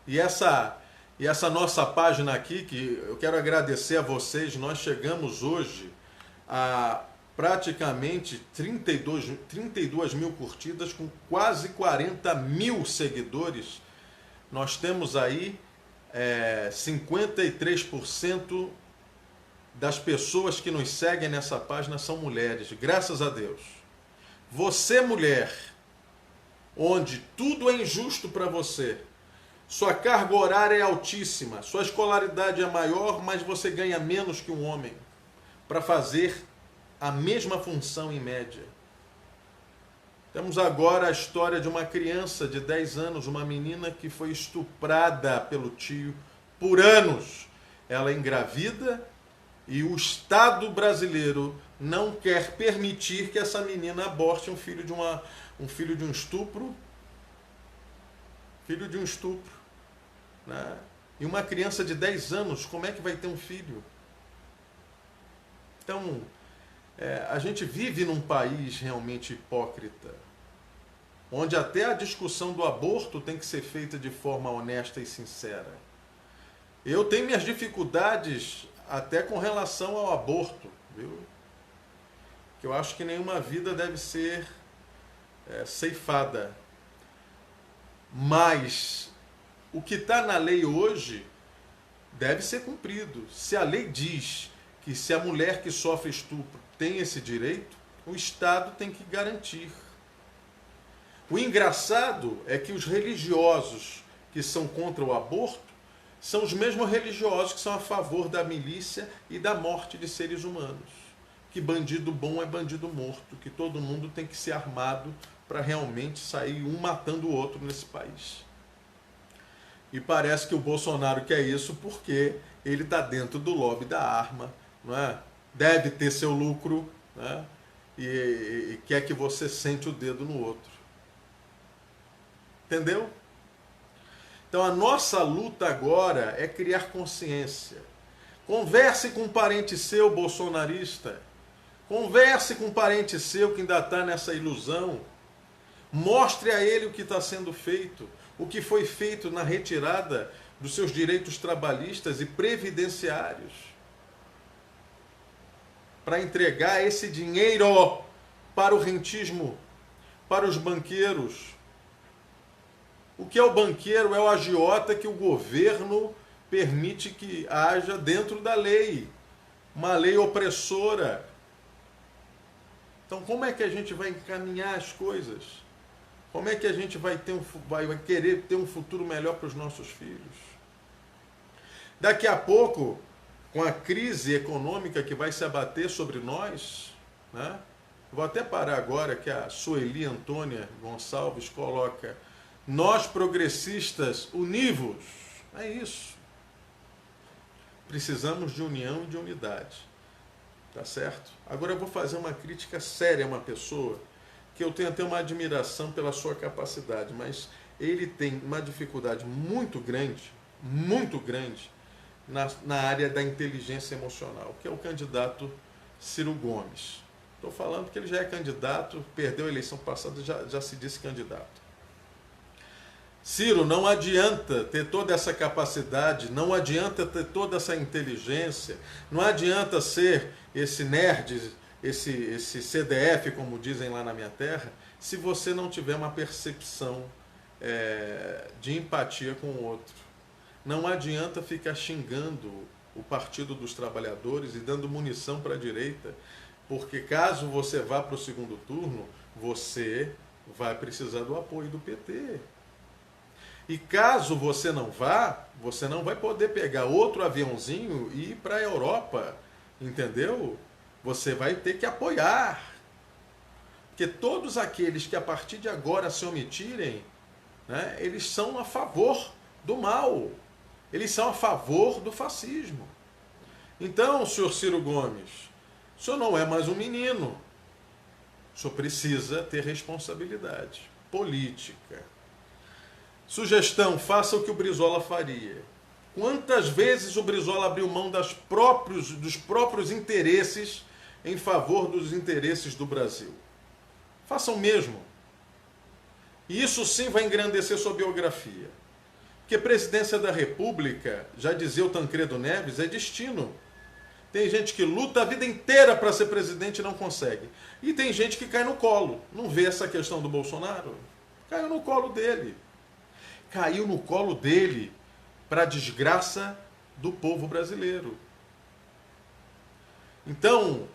e essa nossa página aqui, que eu quero agradecer a vocês, nós chegamos hoje a praticamente 32 mil curtidas, com quase 40 mil seguidores. Nós temos aí 53% das pessoas que nos seguem nessa página são mulheres, graças a Deus. Você, mulher, onde tudo é injusto para você, sua carga horária é altíssima, sua escolaridade é maior, mas você ganha menos que um homem para fazer a mesma função em média. Temos agora a história de uma criança de 10 anos, uma menina que foi estuprada pelo tio por anos. Ela é engravida e o Estado brasileiro não quer permitir que essa menina aborte um filho de um estupro. Filho de um estupro. Né? E uma criança de 10 anos, como é que vai ter um filho? Então, a gente vive num país realmente hipócrita, onde até a discussão do aborto tem que ser feita de forma honesta e sincera. Eu tenho minhas dificuldades até com relação ao aborto, viu? Que eu acho que nenhuma vida deve ser ceifada. Mas o que está na lei hoje deve ser cumprido. Se a lei diz que se a mulher que sofre estupro tem esse direito, o Estado tem que garantir. O engraçado é que os religiosos que são contra o aborto são os mesmos religiosos que são a favor da milícia e da morte de seres humanos. Que bandido bom é bandido morto, que todo mundo tem que ser armado para realmente sair um matando o outro nesse país. E parece que o Bolsonaro quer isso porque ele está dentro do lobby da arma, não é? Deve ter seu lucro, né? E quer que você sente o dedo no outro. Entendeu? Então a nossa luta agora é criar consciência. Converse com um parente seu bolsonarista. Converse com um parente seu que ainda está nessa ilusão. Mostre a ele o que está sendo feito, o que foi feito na retirada dos seus direitos trabalhistas e previdenciários, para entregar esse dinheiro para o rentismo, para os banqueiros. O que é o banqueiro? É o agiota que o governo permite que haja dentro da lei, uma lei opressora. Então, como é que a gente vai encaminhar as coisas? Como é que a gente vai querer ter um futuro melhor para os nossos filhos? Daqui a pouco, com a crise econômica que vai se abater sobre nós, né? Vou até parar agora que a Sueli Antônia Gonçalves coloca: nós progressistas univos. É isso. Precisamos de união e de unidade. Tá certo? Agora eu vou fazer uma crítica séria a uma pessoa que eu tenho até uma admiração pela sua capacidade, mas ele tem uma dificuldade muito grande muito grande na área da inteligência emocional, que é o candidato Ciro Gomes. Estou falando que ele já é candidato, perdeu a eleição passada, já se disse candidato. Ciro, não adianta ter toda essa capacidade, não adianta ter toda essa inteligência, não adianta ser esse nerd, esse CDF, como dizem lá na minha terra, se você não tiver uma percepção de empatia com o outro. Não adianta ficar xingando o Partido dos Trabalhadores e dando munição para a direita, porque caso você vá para o segundo turno, você vai precisar do apoio do PT. E caso você não vá, você não vai poder pegar outro aviãozinho e ir para a Europa, entendeu? Você vai ter que apoiar. Porque todos aqueles que a partir de agora se omitirem, né, eles são a favor do mal. Eles são a favor do fascismo. Então, senhor Ciro Gomes, o senhor não é mais um menino. O senhor precisa ter responsabilidade política. Sugestão, faça o que o Brizola faria. Quantas vezes o Brizola abriu mão dos próprios interesses em favor dos interesses do Brasil? Façam o mesmo. E isso sim vai engrandecer sua biografia. Porque presidência da República, já dizia o Tancredo Neves, é destino. Tem gente que luta a vida inteira para ser presidente e não consegue. E tem gente que cai no colo. Não vê essa questão do Bolsonaro? Caiu no colo dele. Caiu no colo dele para a desgraça do povo brasileiro. Então,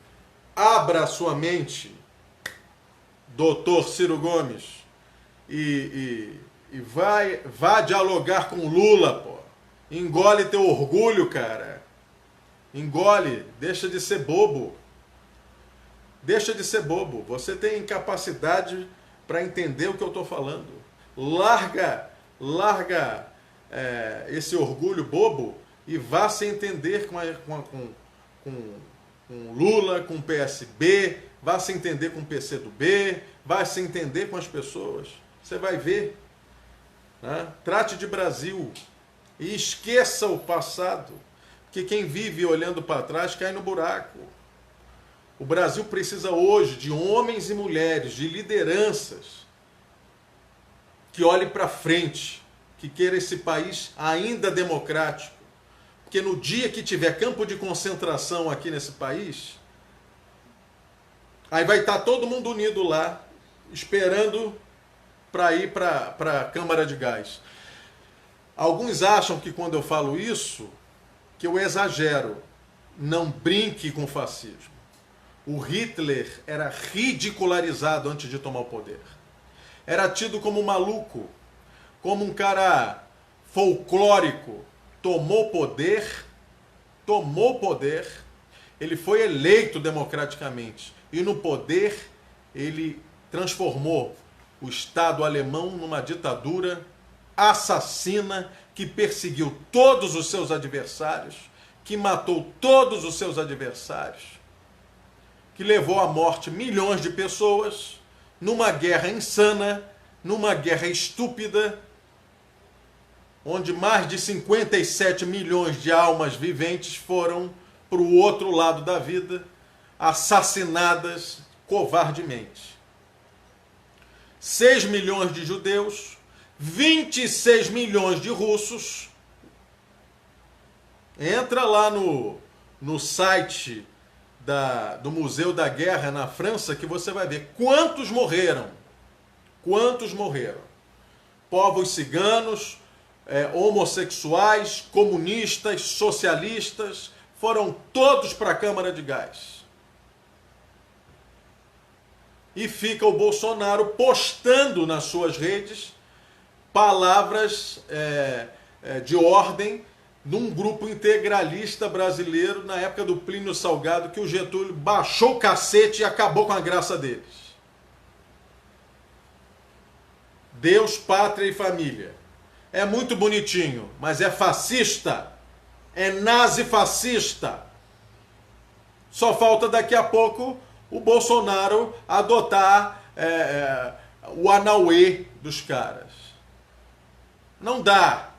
abra a sua mente, doutor Ciro Gomes, e vá dialogar com Lula, pô. Engole teu orgulho, cara. Engole, deixa de ser bobo. Deixa de ser bobo. Você tem incapacidade para entender o que eu estou falando. Larga esse orgulho bobo e vá se entender com Lula, com o PSB, vá se entender com o PCdoB, vá se entender com as pessoas. Você vai ver. Né? Trate de Brasil e esqueça o passado, porque quem vive olhando para trás cai no buraco. O Brasil precisa hoje de homens e mulheres, de lideranças, que olhe para frente, que queira esse país ainda democrático. Porque no dia que tiver campo de concentração aqui nesse país, aí vai estar todo mundo unido lá, esperando para ir para a Câmara de Gás. Alguns acham que quando eu falo isso, que eu exagero. Não brinque com o fascismo. O Hitler era ridicularizado antes de tomar o poder. Era tido como maluco, como um cara folclórico. Tomou poder, ele foi eleito democraticamente. E no poder, ele transformou o Estado alemão numa ditadura assassina que perseguiu todos os seus adversários, que matou todos os seus adversários, que levou à morte milhões de pessoas, numa guerra insana, numa guerra estúpida, onde mais de 57 milhões de almas viventes foram para o outro lado da vida, assassinadas covardemente. 6 milhões de judeus, 26 milhões de russos. Entra lá no site do Museu da Guerra na França que você vai ver quantos morreram. Quantos morreram. Povos ciganos, homossexuais, comunistas, socialistas, foram todos para a Câmara de Gás. E fica o Bolsonaro postando nas suas redes palavras de ordem num grupo integralista brasileiro na época do Plínio Salgado, que o Getúlio baixou o cacete e acabou com a graça deles. Deus, pátria e família. É muito bonitinho, mas é fascista. É nazi-fascista. Só falta daqui a pouco o Bolsonaro adotar o Anauê dos caras. Não dá.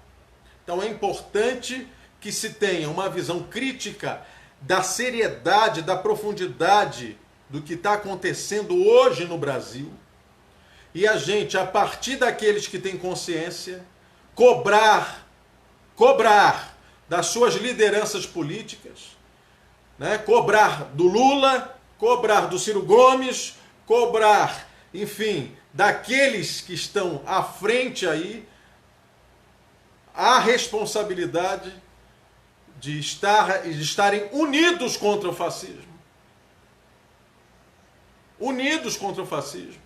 Então é importante que se tenha uma visão crítica da seriedade, da profundidade do que está acontecendo hoje no Brasil. E a gente, a partir daqueles que têm consciência, cobrar das suas lideranças políticas, né? Cobrar do Lula, cobrar do Ciro Gomes, cobrar, enfim, daqueles que estão à frente aí, a responsabilidade de estarem unidos contra o fascismo. Unidos contra o fascismo.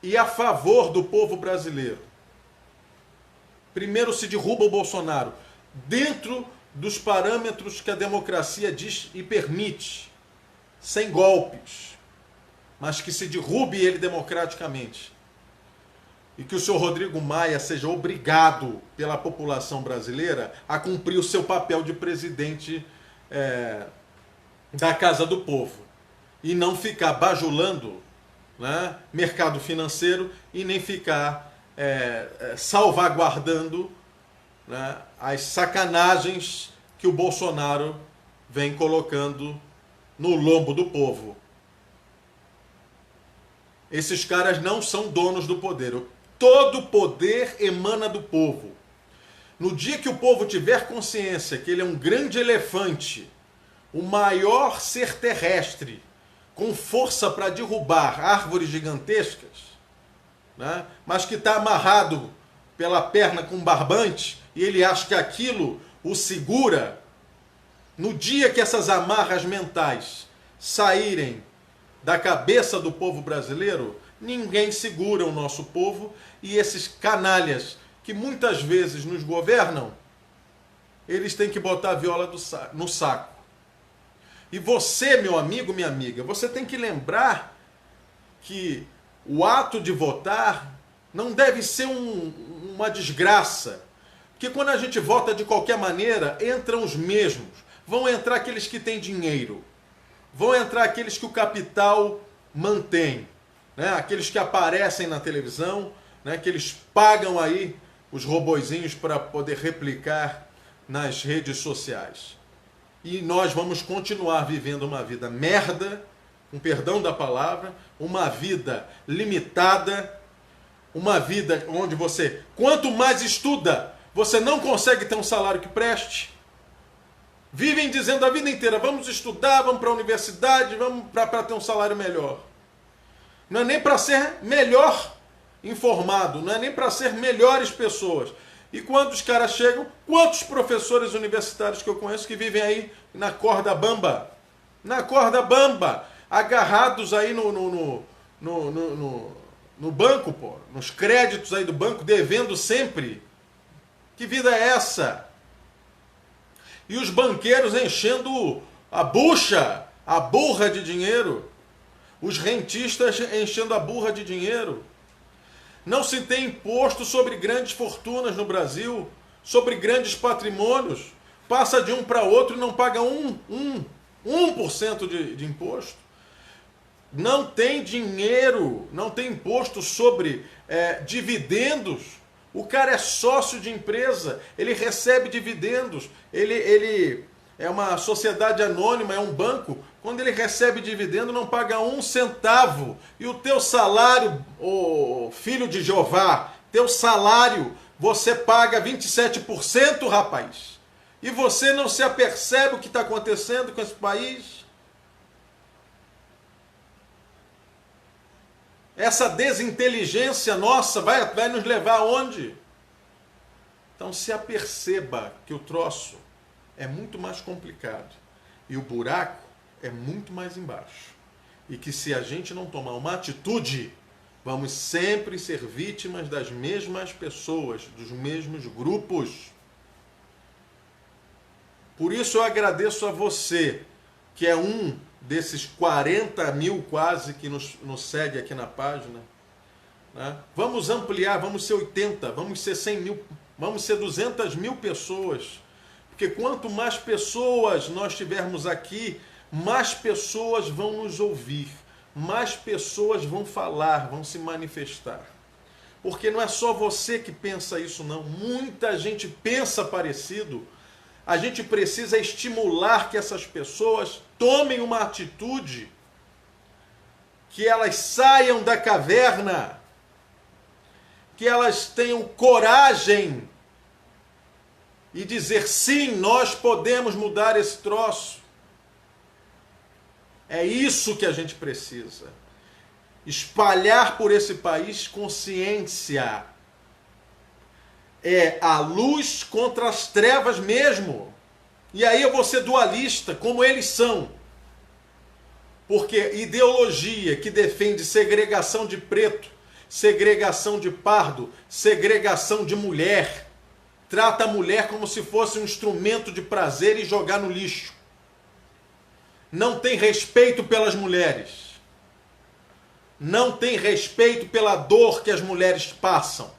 E a favor do povo brasileiro. Primeiro se derruba o Bolsonaro, dentro dos parâmetros que a democracia diz e permite, sem golpes, mas que se derrube ele democraticamente. E que o senhor Rodrigo Maia seja obrigado pela população brasileira a cumprir o seu papel de presidente da Casa do Povo. E não ficar bajulando, né, mercado financeiro e nem ficar salvaguardando, né, as sacanagens que o Bolsonaro vem colocando no lombo do povo. Esses caras não são donos do poder. Todo poder emana do povo. No dia que o povo tiver consciência que ele é um grande elefante, o maior ser terrestre, com força para derrubar árvores gigantescas, né, mas que está amarrado pela perna com um barbante, e ele acha que aquilo o segura, no dia que essas amarras mentais saírem da cabeça do povo brasileiro, ninguém segura o nosso povo, e esses canalhas que muitas vezes nos governam, eles têm que botar a viola no saco. E você, meu amigo, minha amiga, você tem que lembrar que o ato de votar não deve ser uma desgraça. Porque quando a gente vota de qualquer maneira, entram os mesmos. Vão entrar aqueles que têm dinheiro. Vão entrar aqueles que o capital mantém. Né? Aqueles que aparecem na televisão, né? Que eles pagam aí os robozinhos para poder replicar nas redes sociais. E nós vamos continuar vivendo uma vida merda, com perdão da palavra, uma vida limitada, uma vida onde você, quanto mais estuda, você não consegue ter um salário que preste. Vivem dizendo a vida inteira, vamos estudar, vamos para a universidade, vamos para ter um salário melhor. Não é nem para ser melhor informado, não é nem para ser melhores pessoas. E quando os caras chegam, quantos professores universitários que eu conheço que vivem aí na corda bamba? Na corda bamba, agarrados aí no banco, pô, nos créditos aí do banco, devendo sempre. Que vida é essa? E os banqueiros enchendo a bucha, a burra de dinheiro. Os rentistas enchendo a burra de dinheiro. Não se tem imposto sobre grandes fortunas no Brasil, sobre grandes patrimônios. Passa de um para outro e não paga 1% de imposto. Não tem dinheiro, não tem imposto sobre dividendos. O cara é sócio de empresa, ele recebe dividendos, ele é uma sociedade anônima, é um banco. Quando ele recebe dividendo, não paga 1 centavo. E o teu salário, ô filho de Jeová, teu salário, você paga 27%, rapaz. E você não se apercebe o que está acontecendo com esse país? Essa desinteligência nossa vai nos levar aonde? Então se aperceba que o troço é muito mais complicado. E o buraco é muito mais embaixo. E que se a gente não tomar uma atitude, vamos sempre ser vítimas das mesmas pessoas, dos mesmos grupos. Por isso eu agradeço a você, que é um desses 40 mil quase que nos segue aqui na página. Né? Vamos ampliar, vamos ser 80, vamos ser 100 mil, vamos ser 200 mil pessoas. Porque quanto mais pessoas nós tivermos aqui, mais pessoas vão nos ouvir, mais pessoas vão falar, vão se manifestar. Porque não é só você que pensa isso, não. Muita gente pensa parecido. A gente precisa estimular que essas pessoas tomem uma atitude, que elas saiam da caverna, que elas tenham coragem e dizer sim, nós podemos mudar esse troço. É isso que a gente precisa. Espalhar por esse país consciência. É a luz contra as trevas mesmo. E aí eu vou ser dualista, como eles são. Porque ideologia que defende segregação de preto, segregação de pardo, segregação de mulher, trata a mulher como se fosse um instrumento de prazer e jogar no lixo. Não tem respeito pelas mulheres. Não tem respeito pela dor que as mulheres passam.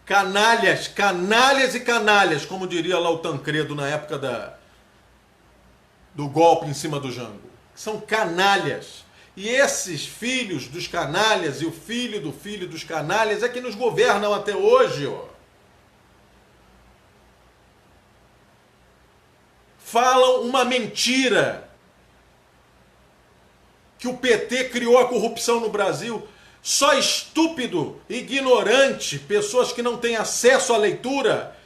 Canalhas, canalhas e canalhas, como diria lá o Tancredo na época do golpe em cima do Jango. São canalhas. E esses filhos dos canalhas e o filho do filho dos canalhas é que nos governam até hoje. Ó. Falam uma mentira. Que o PT criou a corrupção no Brasil. Só estúpido, ignorante, pessoas que não têm acesso à leitura,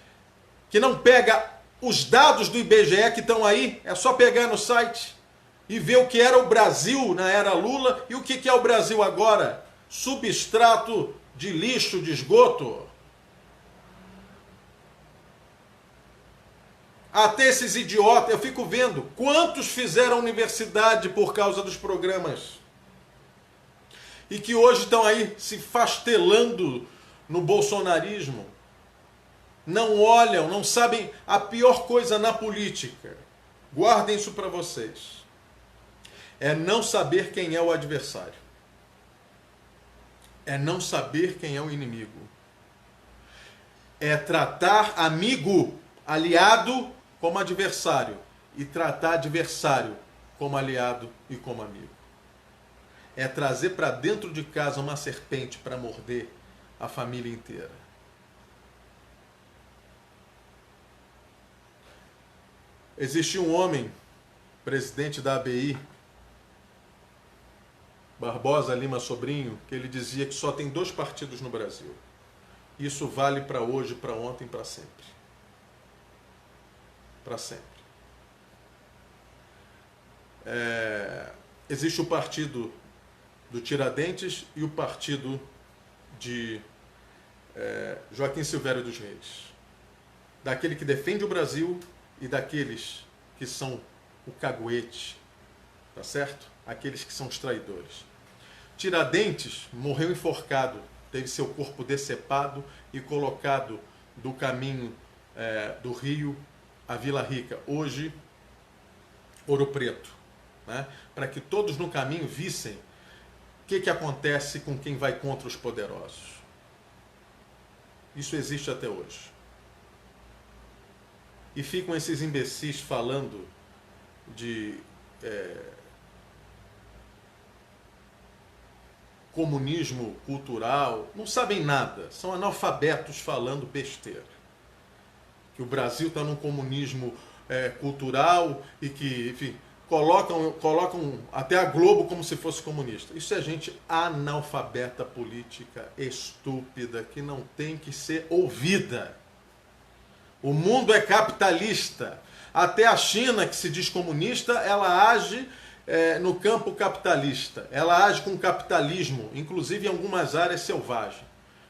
que não pega os dados do IBGE que estão aí, é só pegar no site e ver o que era o Brasil na era Lula e o que é o Brasil agora. Substrato de lixo, de esgoto. Até esses idiotas, eu fico vendo quantos fizeram universidade por causa dos programas e que hoje estão aí se fastelando no bolsonarismo. Não olham, não sabem a pior coisa na política. Guardem isso para vocês. É não saber quem é o adversário. É não saber quem é o inimigo. É tratar amigo, aliado, como adversário. E tratar adversário como aliado e como amigo. É trazer para dentro de casa uma serpente para morder a família inteira. Existia um homem, presidente da ABI, Barbosa Lima Sobrinho, que ele dizia que só tem 2 partidos no Brasil. Isso vale para hoje, para ontem, para sempre. Para sempre. Existe o partido do Tiradentes e o partido de Joaquim Silvério dos Reis. Daquele que defende o Brasil e daqueles que são o caguete, tá certo? Aqueles que são os traidores. Tiradentes morreu enforcado, teve seu corpo decepado e colocado do caminho do Rio à Vila Rica, hoje Ouro Preto, né? Para que todos no caminho vissem o que acontece com quem vai contra os poderosos. Isso existe até hoje. E ficam esses imbecis falando de comunismo cultural. Não sabem nada. São analfabetos falando besteira. Que o Brasil está num comunismo cultural e que, enfim, colocam até a Globo como se fosse comunista. Isso é gente analfabeta política, estúpida, que não tem que ser ouvida. O mundo é capitalista. Até a China, que se diz comunista, ela age no campo capitalista. Ela age com capitalismo, inclusive em algumas áreas selvagens.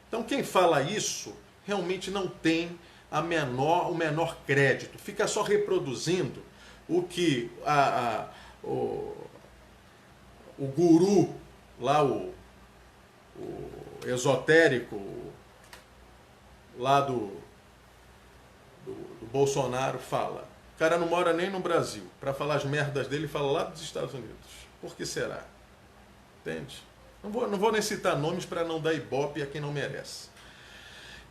Então quem fala isso realmente não tem o menor crédito. Fica só reproduzindo o que o guru, lá o esotérico, lá do Bolsonaro fala. O cara não mora nem no Brasil. Para falar as merdas dele, fala lá dos Estados Unidos. Por que será? Entende? Não vou nem citar nomes para não dar ibope a quem não merece.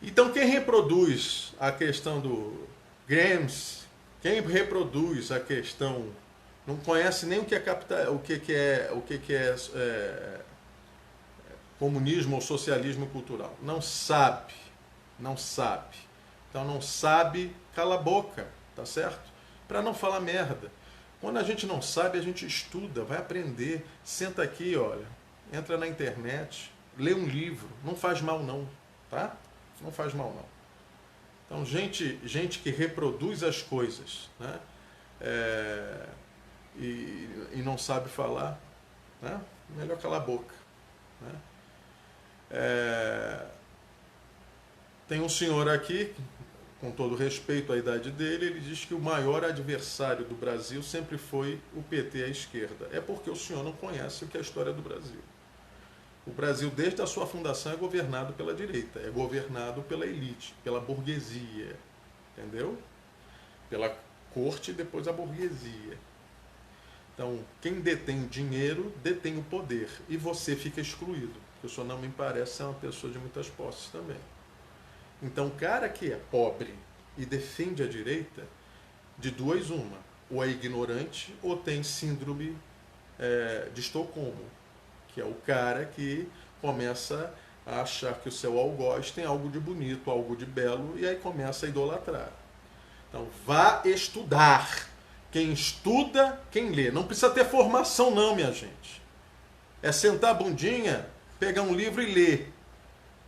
Então quem reproduz a questão do Gramsci, quem reproduz a questão, não conhece nem o que é comunismo ou socialismo cultural. Não sabe, não sabe. Então não sabe, cala a boca, tá certo? Para não falar merda. Quando a gente não sabe, a gente estuda, vai aprender. Senta aqui, olha, entra na internet, lê um livro, não faz mal não, tá? Não faz mal não. Então gente que reproduz as coisas, né? E não sabe falar, né? Melhor calar a boca, né? Tem um senhor aqui, com todo respeito à idade dele, ele diz que o maior adversário do Brasil sempre foi o PT à esquerda. É porque o senhor não conhece o que é a história do Brasil. O Brasil, desde a sua fundação, é governado pela direita, é governado pela elite, pela burguesia, entendeu? Pela corte e depois a burguesia. Então, quem detém dinheiro, detém o poder, e você fica excluído. O senhor não me parece ser uma pessoa de muitas posses também. Então, o cara que é pobre e defende a direita, de duas uma, ou é ignorante ou tem síndrome de Estocolmo, que é o cara que começa a achar que o seu algoz tem algo de bonito, algo de belo, e aí começa a idolatrar. Então, vá estudar. Quem estuda, quem lê. Não precisa ter formação não, minha gente. É sentar a bundinha, pegar um livro e ler.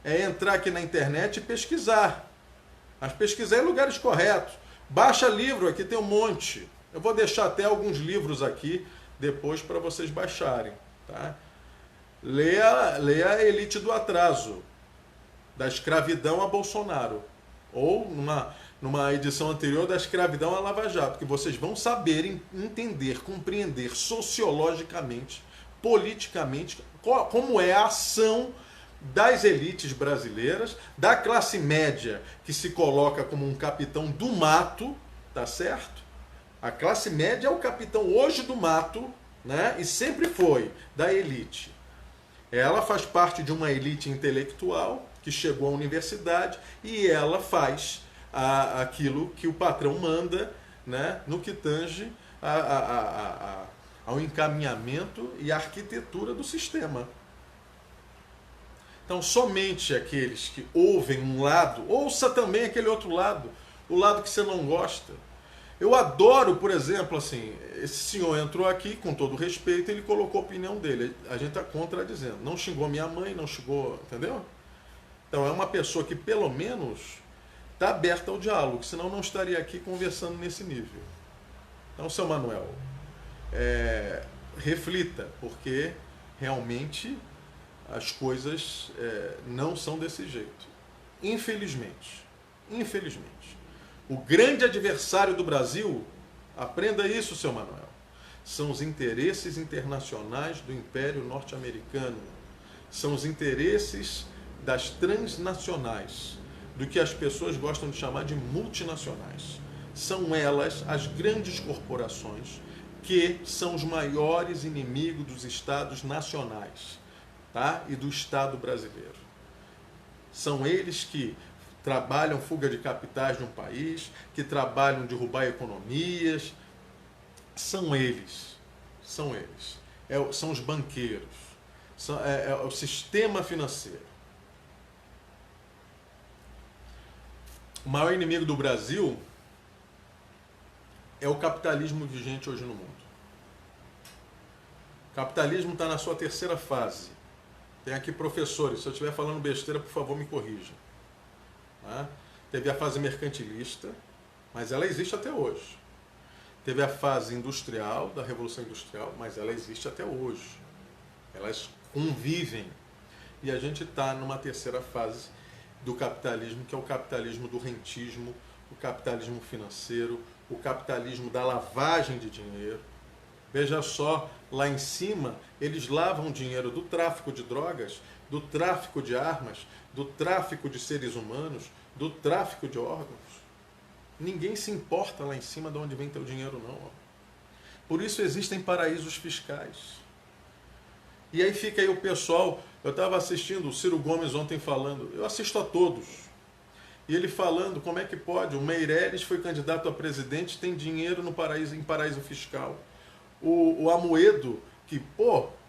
É entrar aqui na internet e pesquisar. Mas pesquisar em lugares corretos. Baixa livro, aqui tem um monte. Eu vou deixar até alguns livros aqui depois para vocês baixarem. Tá? Leia a Elite do Atraso, da escravidão a Bolsonaro. Ou numa edição anterior, da escravidão a Lava Jato, que vocês vão saber entender, compreender sociologicamente, politicamente, como é a ação das elites brasileiras, da classe média que se coloca como um capitão do mato, tá certo? A classe média é o capitão hoje do mato, né? E sempre foi da elite. Ela faz parte de uma elite intelectual que chegou à universidade e ela faz aquilo que o patrão manda, né? No que tange ao encaminhamento e à arquitetura do sistema. Então, somente aqueles que ouvem um lado, ouça também aquele outro lado, o lado que você não gosta. Eu adoro, por exemplo, assim, esse senhor entrou aqui, com todo respeito, ele colocou a opinião dele. A gente está contradizendo. Não xingou minha mãe, não xingou, entendeu? Então, é uma pessoa que, pelo menos, está aberta ao diálogo, senão não estaria aqui conversando nesse nível. Então, seu Manuel, reflita, porque realmente as coisas não são desse jeito. Infelizmente. Infelizmente. O grande adversário do Brasil, aprenda isso, seu Manuel, são os interesses internacionais do Império Norte-Americano. São os interesses das transnacionais, do que as pessoas gostam de chamar de multinacionais. São elas, as grandes corporações, que são os maiores inimigos dos estados nacionais, tá? E do Estado brasileiro. São eles que trabalham fuga de capitais de um país, que trabalham derrubar economias. São eles. São eles. São os banqueiros. É o sistema financeiro. O maior inimigo do Brasil é o capitalismo vigente hoje no mundo. O capitalismo está na sua terceira fase. Tem aqui professores, se eu estiver falando besteira, por favor, me corrija. Tá? Teve a fase mercantilista, mas ela existe até hoje. Teve a fase industrial, da Revolução Industrial, mas ela existe até hoje. Elas convivem. E a gente está numa terceira fase do capitalismo, que é o capitalismo do rentismo, o capitalismo financeiro, o capitalismo da lavagem de dinheiro. Veja só, lá em cima, eles lavam dinheiro do tráfico de drogas, do tráfico de armas, do tráfico de seres humanos, do tráfico de órgãos. Ninguém se importa lá em cima de onde vem teu dinheiro, não. Por isso existem paraísos fiscais. E aí fica aí o pessoal, eu estava assistindo o Ciro Gomes ontem falando, eu assisto a todos, e ele falando como é que pode, o Meirelles foi candidato a presidente, tem dinheiro no paraíso, em paraíso fiscal. O Amoedo, que,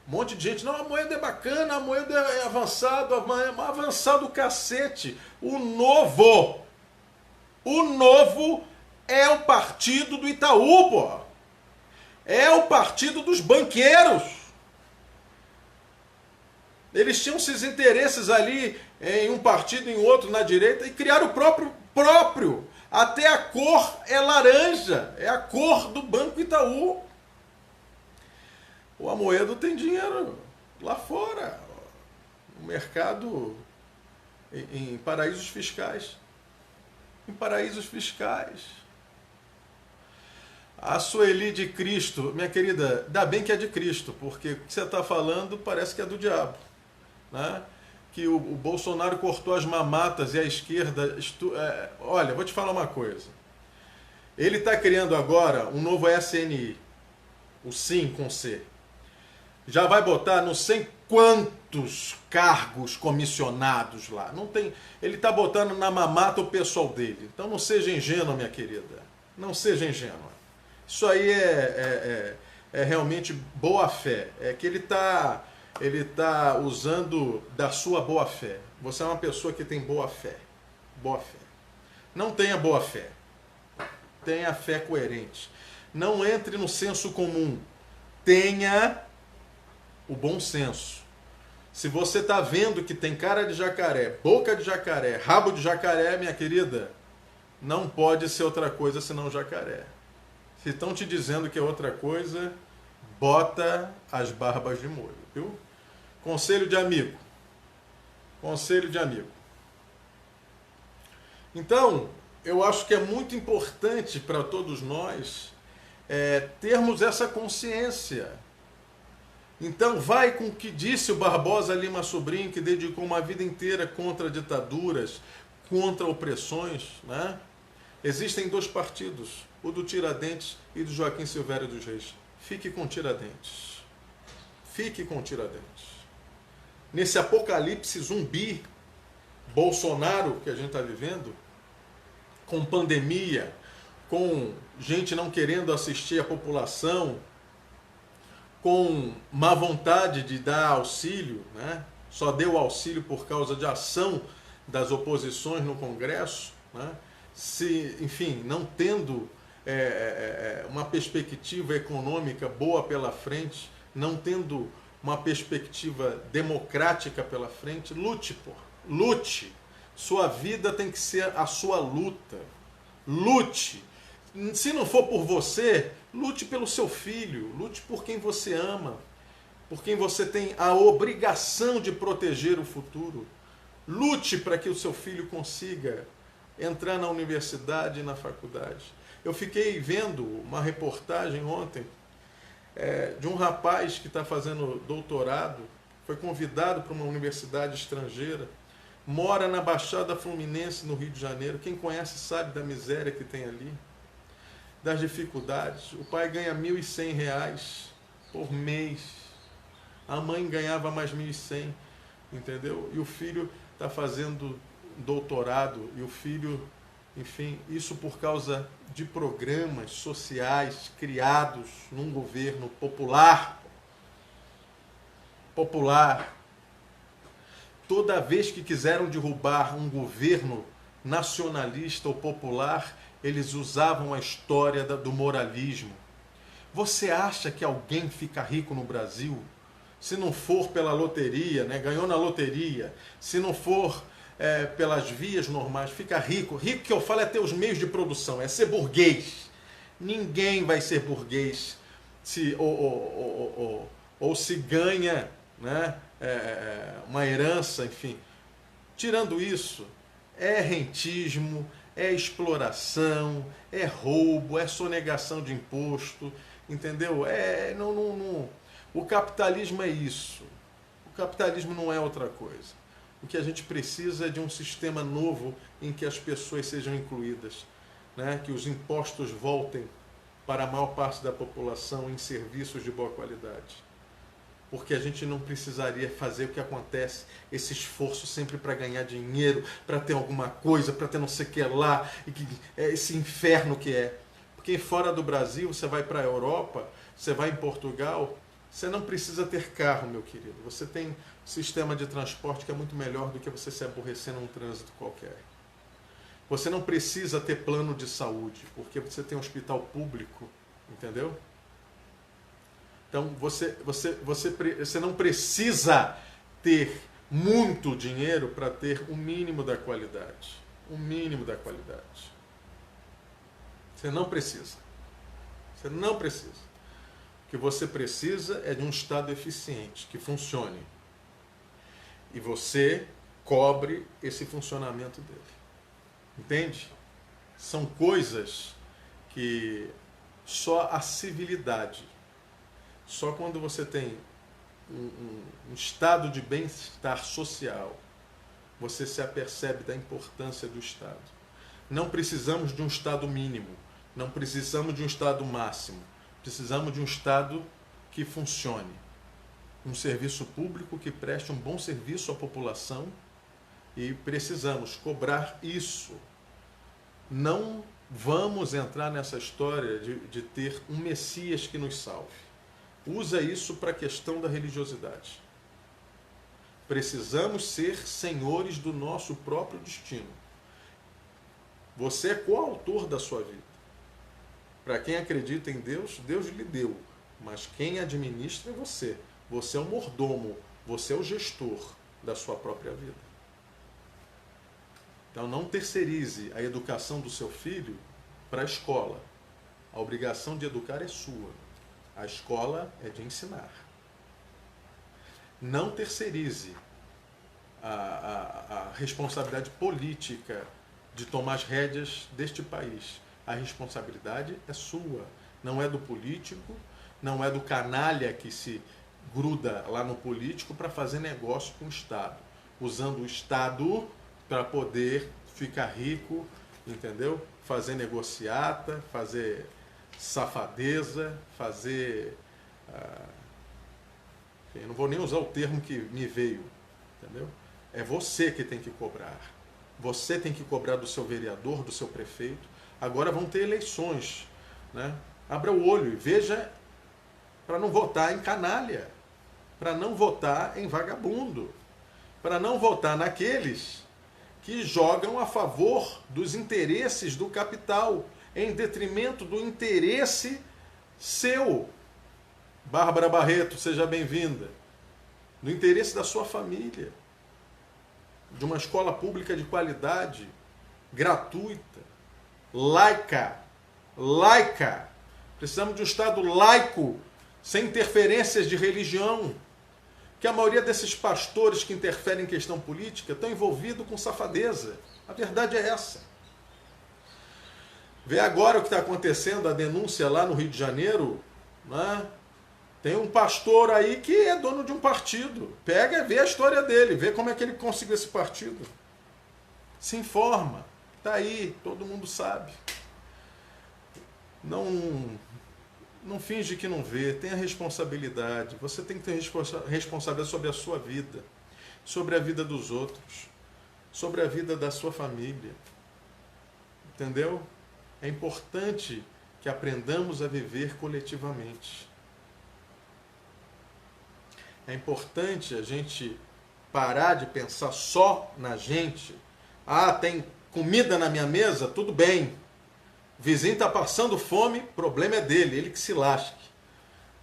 Um monte de gente, não, a Moeda é bacana, a Moeda é avançado, avançado o cacete. O Novo é o partido do Itaú, porra. É o partido dos banqueiros. Eles tinham esses interesses ali em um partido, em outro, na direita, e criaram o próprio. Até a cor é laranja, é a cor do Banco Itaú. O Amoedo tem dinheiro lá fora, no mercado, em paraísos fiscais. Em paraísos fiscais. A Sueli de Cristo, minha querida, ainda bem que é de Cristo, porque o que você está falando parece que é do diabo. Né? Que o Bolsonaro cortou as mamatas e a esquerda... olha, vou te falar uma coisa. Ele está criando agora um novo SNI, o SIM com C. Já vai botar não sei quantos cargos comissionados lá. Não tem, ele está botando na mamata o pessoal dele. Então não seja ingênua, minha querida. Não seja ingênua. Isso aí é realmente boa fé. É que ele tá usando da sua boa fé. Você é uma pessoa que tem boa fé. Boa fé. Não tenha boa fé. Tenha fé coerente. Não entre no senso comum. Tenha o bom senso. Se você está vendo que tem cara de jacaré, boca de jacaré, rabo de jacaré, minha querida, não pode ser outra coisa senão jacaré. Se estão te dizendo que é outra coisa, bota as barbas de molho, viu? Conselho de amigo. Conselho de amigo. Então, eu acho que é muito importante para todos nós termos essa consciência. Então vai com o que disse o Barbosa Lima Sobrinho, que dedicou uma vida inteira contra ditaduras, contra opressões, né? Existem dois partidos, o do Tiradentes e do Joaquim Silvério dos Reis. Fique com Tiradentes. Fique com Tiradentes. Nesse apocalipse zumbi, Bolsonaro, que a gente está vivendo, com pandemia, com gente não querendo assistir a população, com má vontade de dar auxílio, né? Só deu auxílio por causa de ação das oposições no Congresso, né? Enfim, não tendo uma perspectiva econômica boa pela frente, não tendo uma perspectiva democrática pela frente, lute, porra. Lute. Sua vida tem que ser a sua luta. Lute. Se não for por você, lute pelo seu filho, lute por quem você ama, por quem você tem a obrigação de proteger o futuro. Lute para que o seu filho consiga entrar na universidade e na faculdade. Eu fiquei vendo uma reportagem ontem de um rapaz que está fazendo doutorado, foi convidado para uma universidade estrangeira, mora na Baixada Fluminense, no Rio de Janeiro. Quem conhece sabe da miséria que tem ali, das dificuldades. O pai ganha R$ 1.100 por mês. A mãe ganhava mais 1.100, entendeu? E o filho está fazendo doutorado, e o filho, enfim, isso por causa de programas sociais criados num governo popular. Popular. Toda vez que quiseram derrubar um governo nacionalista ou popular, eles usavam a história do moralismo. Você acha que alguém fica rico no Brasil se não for pela loteria, né? Ganhou na loteria, se não for pelas vias normais, fica rico? Rico que eu falo é ter os meios de produção, é ser burguês. Ninguém vai ser burguês ou se ganha, né? Uma herança, enfim. Tirando isso, é rentismo, é exploração, é roubo, é sonegação de imposto, entendeu? O capitalismo é isso. O capitalismo não é outra coisa. O que a gente precisa é de um sistema novo em que as pessoas sejam incluídas, né? Que os impostos voltem para a maior parte da população em serviços de boa qualidade. Porque a gente não precisaria fazer o que acontece, esse esforço sempre para ganhar dinheiro, para ter alguma coisa, para ter não sei o que lá, esse inferno que é. Porque fora do Brasil, você vai para a Europa, você vai em Portugal, Você não precisa ter carro, meu querido. Você tem um sistema de transporte que é muito melhor do que você se aborrecer num trânsito qualquer. Você não precisa ter plano de saúde, porque você tem um hospital público, entendeu? Então, você não precisa ter muito dinheiro para ter o mínimo da qualidade. O mínimo da qualidade. Você não precisa. Você não precisa. O que você precisa é de um Estado eficiente, que funcione. E você cobre esse funcionamento dele. Entende? São coisas que só a civilidade, só quando você tem um estado de bem-estar social, você se apercebe da importância do Estado. Não precisamos de um Estado mínimo, não precisamos de um Estado máximo, precisamos de um Estado que funcione. Um serviço público que preste um bom serviço à população e precisamos cobrar isso. Não vamos entrar nessa história de ter um Messias que nos salve. Usa isso para a questão da religiosidade. Precisamos ser senhores do nosso próprio destino. Você é coautor da sua vida. Para quem acredita em Deus, Deus lhe deu. Mas quem administra é você. Você é o mordomo, você é o gestor da sua própria vida. Então não terceirize a educação do seu filho para a escola. A obrigação de educar é sua. A escola é de ensinar. Não terceirize a responsabilidade política de tomar as rédeas deste país. A responsabilidade é sua. Não é do político, não é do canalha que se gruda lá no político para fazer negócio com o Estado. Usando o Estado para poder ficar rico, entendeu? Fazer negociata, fazer safadeza, fazer... eu não vou nem usar o termo que me veio, entendeu? É você que tem que cobrar. Você tem que cobrar do seu vereador, do seu prefeito. Agora vão ter eleições, né? Abra o olho e veja para não votar em canalha, para não votar em vagabundo, para não votar naqueles que jogam a favor dos interesses do capital, em detrimento do interesse seu. Bárbara Barreto, seja bem-vinda. Do interesse da sua família. De uma escola pública de qualidade, gratuita, laica. Laica. Precisamos de um Estado laico, sem interferências de religião. Que a maioria desses pastores que interferem em questão política estão envolvidos com safadeza. A verdade é essa. Vê agora o que está acontecendo, a denúncia lá no Rio de Janeiro, né? Tem um pastor aí que é dono de um partido. Pega e vê a história dele, vê como é que ele conseguiu esse partido. Se informa. Está aí, todo mundo sabe. Não finge que não vê, tenha responsabilidade. Você tem que ter responsabilidade sobre a sua vida, sobre a vida dos outros, sobre a vida da sua família. Entendeu? É importante que aprendamos a viver coletivamente. É importante a gente parar de pensar só na gente. Ah, tem comida na minha mesa? Tudo bem. O vizinho está passando fome, problema é dele, ele que se lasque.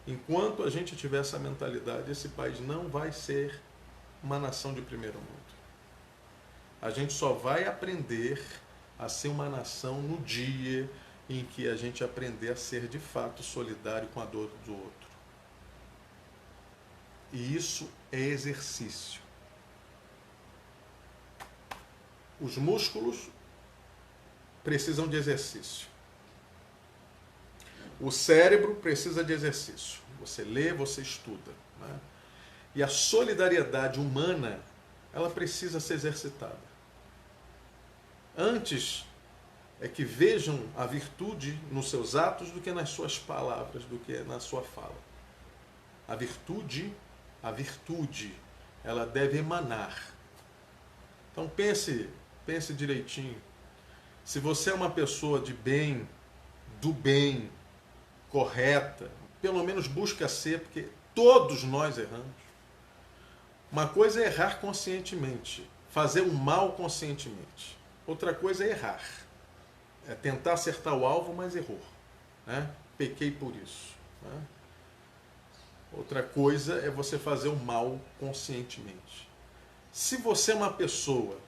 Enquanto a gente tiver essa mentalidade, esse país não vai ser uma nação de primeiro mundo. A gente só vai aprender a ser uma nação no dia em que a gente aprender a ser de fato solidário com a dor do outro. E isso é exercício. Os músculos precisam de exercício. O cérebro precisa de exercício. Você lê, você estuda, né? E a solidariedade humana, ela precisa ser exercitada. Antes é que vejam a virtude nos seus atos do que nas suas palavras, do que na sua fala. A virtude, ela deve emanar. Então pense direitinho. Se você é uma pessoa de bem, do bem, correta, pelo menos busca ser, porque Todos nós erramos. Uma coisa é errar conscientemente, fazer o mal conscientemente. Outra coisa é errar. É tentar acertar o alvo, mas errou. Né? Pequei por isso. Né? Outra coisa é você fazer o mal conscientemente. Se você é uma pessoa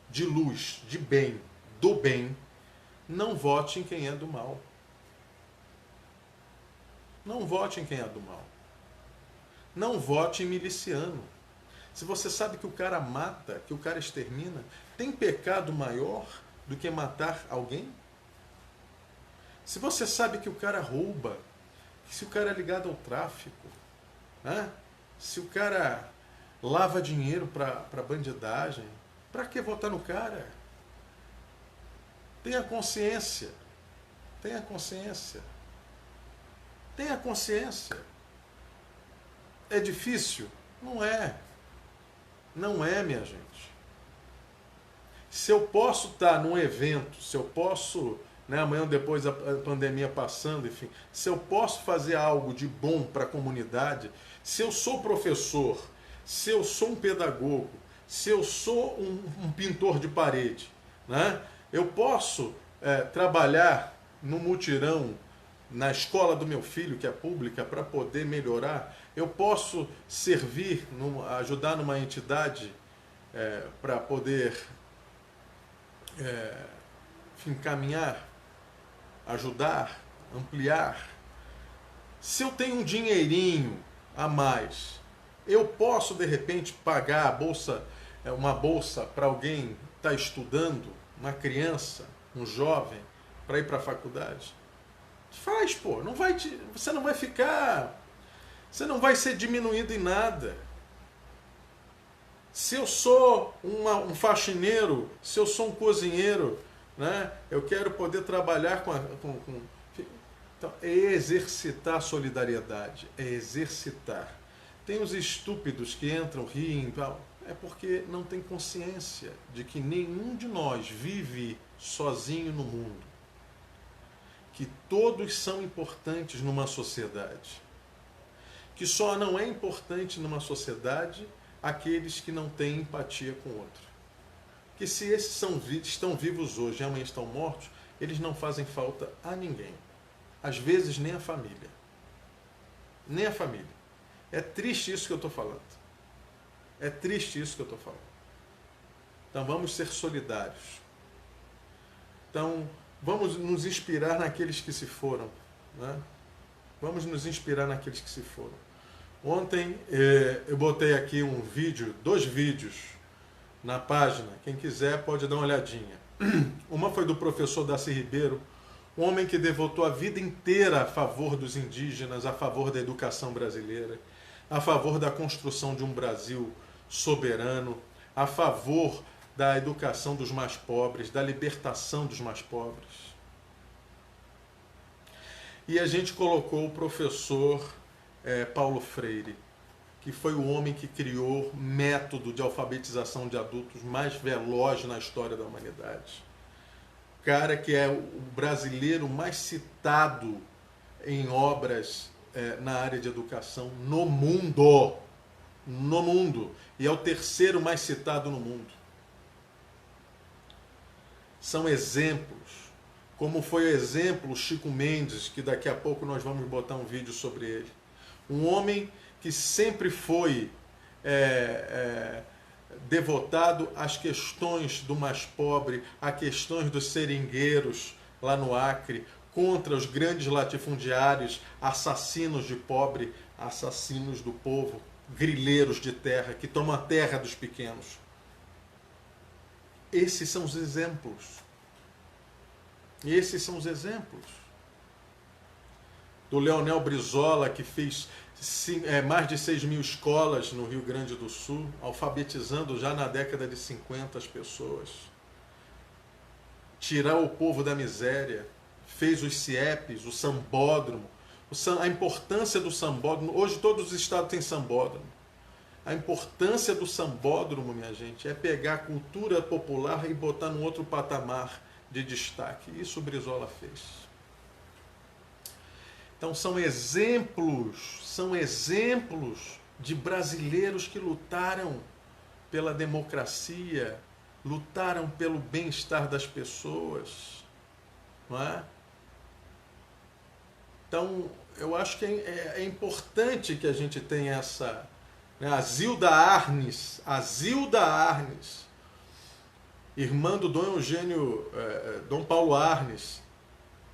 de luz, de bem, do bem, não vote em quem é do mal. Não vote em quem é do mal. Não vote em miliciano. Se você sabe que o cara mata, que o cara extermina, tem pecado maior do que matar alguém? Se você sabe que o cara rouba, se o cara é ligado ao tráfico, né? Se o cara lava dinheiro para bandidagem, para que votar no cara? Tenha consciência. Tenha consciência. Tenha consciência. É difícil? Não é. Não é, minha gente. Se eu posso estar num evento, se eu posso, né, amanhã ou depois da pandemia passando, enfim, se eu posso fazer algo de bom para a comunidade, se eu sou professor, se eu sou um pedagogo, se eu sou um pintor de parede, né, eu posso trabalhar no mutirão, na escola do meu filho, que é pública, para poder melhorar. Eu posso servir, ajudar numa entidade para poder encaminhar, ajudar, ampliar. Se eu tenho um dinheirinho a mais, eu posso de repente pagar a bolsa, uma bolsa para alguém que está estudando, uma criança, um jovem, para ir para a faculdade? Faz, pô, você não vai ficar, você não vai ser diminuído em nada. Se eu sou um faxineiro, se eu sou um cozinheiro, né, eu quero poder trabalhar com então, é exercitar a solidariedade, é exercitar. Tem os estúpidos que entram, riem, é porque não tem consciência de que nenhum de nós vive sozinho no mundo. Que todos são importantes numa sociedade. Que só não é importante numa sociedade aqueles que não têm empatia com o outro. Que se esses estão vivos hoje e amanhã estão mortos, eles não fazem falta a ninguém. Às vezes nem a família. Nem a família. É triste isso que eu estou falando. É triste isso que eu estou falando. Então vamos ser solidários. Então vamos nos inspirar naqueles que se foram. Né? Vamos nos inspirar naqueles que se foram. Ontem eu botei aqui dois vídeos na página. Quem quiser pode dar uma olhadinha. Uma foi do professor Darcy Ribeiro, um homem que devotou a vida inteira a favor dos indígenas, a favor da educação brasileira, a favor da construção de um Brasil soberano, a favor da educação dos mais pobres, da libertação dos mais pobres. E a gente colocou o professor Paulo Freire, que foi o homem que criou o método de alfabetização de adultos mais veloz na história da humanidade. Cara que é o brasileiro mais citado em obras na área de educação no mundo. No mundo. E é o terceiro mais citado no mundo. São exemplos. Como foi o exemplo Chico Mendes, que daqui a pouco nós vamos botar um vídeo sobre ele. Um homem que sempre foi devotado às questões do mais pobre, às questões dos seringueiros lá no Acre, contra os grandes latifundiários, assassinos de pobre, assassinos do povo, grileiros de terra, que tomam a terra dos pequenos. Esses são os exemplos. Esses são os exemplos. Do Leonel Brizola, que fez mais de 6.000 escolas no Rio Grande do Sul, alfabetizando já na década de 50 as pessoas. Tirar o povo da miséria. Fez os CIEPs, o sambódromo. A importância do sambódromo. Hoje todos os estados têm sambódromo. A importância do sambódromo, minha gente, é pegar a cultura popular e botar num outro patamar de destaque. Isso o Brizola fez. Então são exemplos de brasileiros que lutaram pela democracia, lutaram pelo bem-estar das pessoas, não é? Então, eu acho que é importante que a gente tenha essa... Né, a Zilda Arnes, irmã do Dom Eugênio, Dom Paulo Arnes,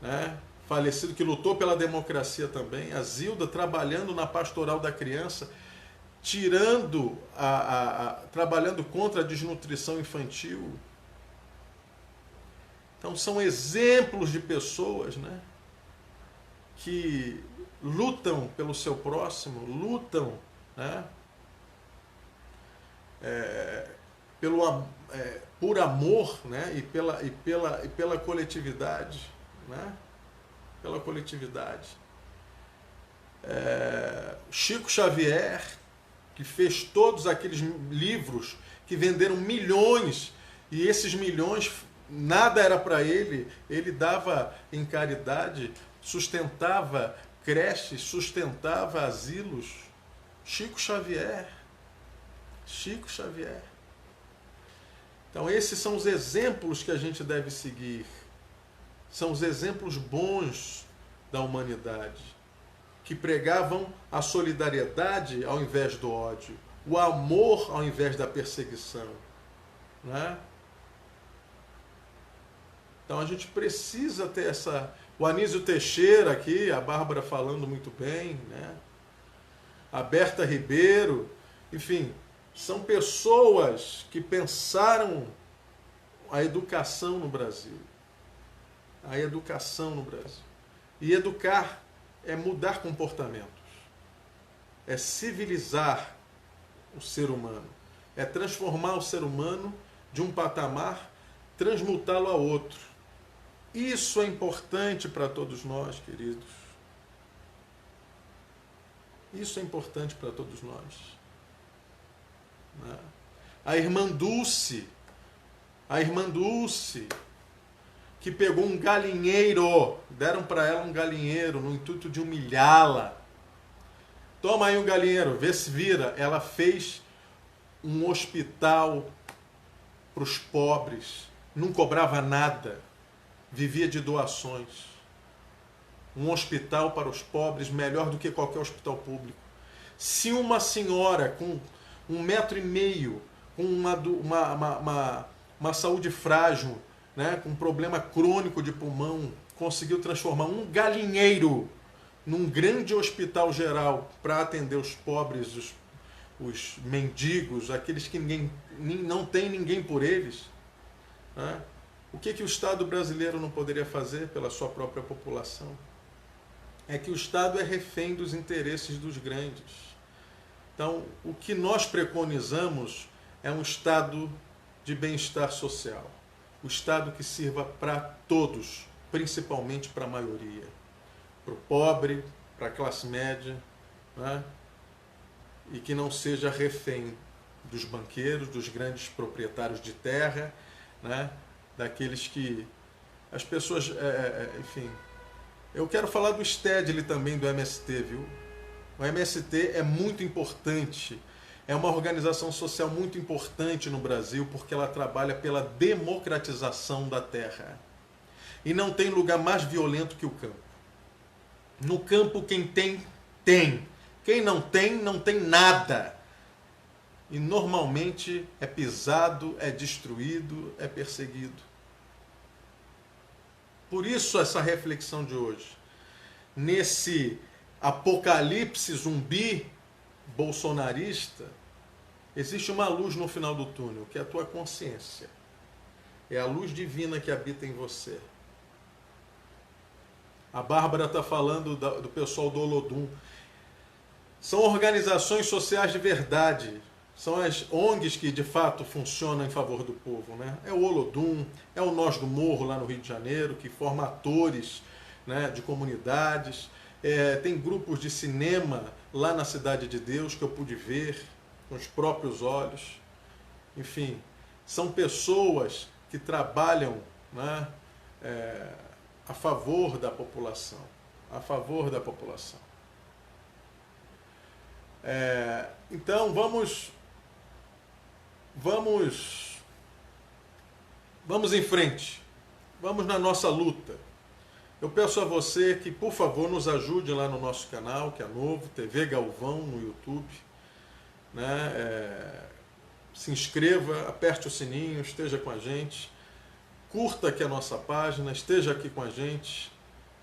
né, falecido, que lutou pela democracia também, a Zilda trabalhando na pastoral da criança, trabalhando contra a desnutrição infantil. Então são exemplos de pessoas, né, que lutam pelo seu próximo, lutam, né, por amor, né, e pela coletividade, né, pela coletividade. Chico Xavier, que fez todos aqueles livros que venderam milhões, e esses milhões nada era para ele, ele dava em caridade, sustentava creches, sustentava asilos. Chico Xavier. Então esses são os exemplos que a gente deve seguir. São os exemplos bons da humanidade, que pregavam a solidariedade ao invés do ódio, o amor ao invés da perseguição, né? Então a gente precisa ter essa... O Anísio Teixeira aqui, a Bárbara falando muito bem, né? A Berta Ribeiro, enfim, são pessoas que pensaram a educação no Brasil. A educação no Brasil. E educar é mudar comportamentos, é civilizar o ser humano, é transformar o ser humano de um patamar, transmutá-lo a outro. Isso é importante para todos nós, queridos. Isso é importante para todos nós. Né? A irmã Dulce, que pegou um galinheiro, deram para ela um galinheiro no intuito de humilhá-la. Toma aí um galinheiro, vê se vira. Ela fez um hospital para os pobres, não cobrava nada, vivia de doações. Um hospital para os pobres melhor do que qualquer hospital público. Se uma senhora com 1,5 metro, com uma saúde frágil, né, com um problema crônico de pulmão, conseguiu transformar um galinheiro num grande hospital geral para atender os pobres, os mendigos, aqueles que não tem ninguém por eles, né? O que o Estado brasileiro não poderia fazer pela sua própria população? É que o Estado é refém dos interesses dos grandes. Então, o que nós preconizamos é um Estado de bem-estar social. O Estado que sirva para todos, principalmente para a maioria. Para o pobre, para a classe média, né? E que não seja refém dos banqueiros, dos grandes proprietários de terra, né? Daqueles que... As pessoas... enfim... Eu quero falar do Stedley também, do MST, viu? O MST é muito importante. É uma organização social muito importante no Brasil, porque ela trabalha pela democratização da terra. E não tem lugar mais violento que o campo. No campo, quem tem, tem. Quem não tem, não tem nada. E normalmente é pisado, é destruído, é perseguido. Por isso essa reflexão de hoje. Nesse apocalipse zumbi bolsonarista, existe uma luz no final do túnel, que é a tua consciência. É a luz divina que habita em você. A Bárbara está falando do pessoal do Olodum. São organizações sociais de verdade. São as ONGs que de fato funcionam em favor do povo, né? É o Olodum, é o Nós do Morro lá no Rio de Janeiro, que forma atores, né, de comunidades. Tem grupos de cinema lá na Cidade de Deus que eu pude ver com os próprios olhos. Enfim, são pessoas que trabalham, né, a favor da população. a favor da população. Então vamos em frente, vamos na nossa luta. Eu peço a você que, por favor, nos ajude lá no nosso canal, que é novo, TV Galvão, no YouTube. Né? Se inscreva, aperte o sininho, esteja com a gente. Curta aqui a nossa página, esteja aqui com a gente.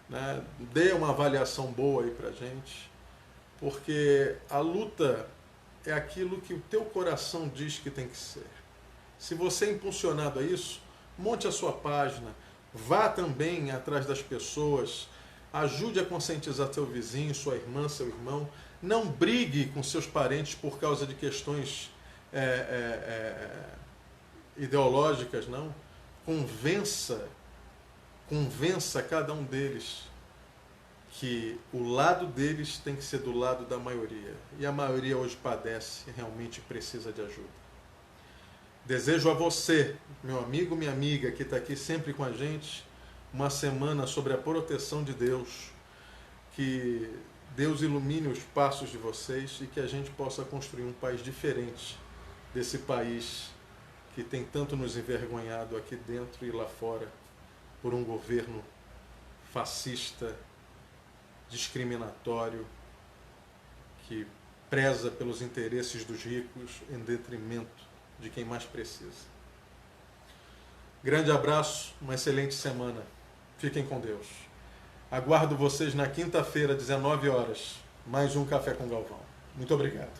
Né? Dê uma avaliação boa aí pra gente. Porque a luta é aquilo que o teu coração diz que tem que ser. Se você é impulsionado a isso, monte a sua página. Vá também atrás das pessoas, ajude a conscientizar seu vizinho, sua irmã, seu irmão. Não brigue com seus parentes por causa de questões ideológicas, não. Convença cada um deles que o lado deles tem que ser do lado da maioria. E a maioria hoje padece e realmente precisa de ajuda. Desejo a você, meu amigo, minha amiga, que está aqui sempre com a gente, uma semana sobre a proteção de Deus, que Deus ilumine os passos de vocês e que a gente possa construir um país diferente desse país que tem tanto nos envergonhado aqui dentro e lá fora por um governo fascista, discriminatório, que preza pelos interesses dos ricos em detrimento de quem mais precisa. Grande abraço, uma excelente semana. Fiquem com Deus. Aguardo vocês na quinta-feira, 19 horas. Mais um Café com Galvão. Muito obrigado.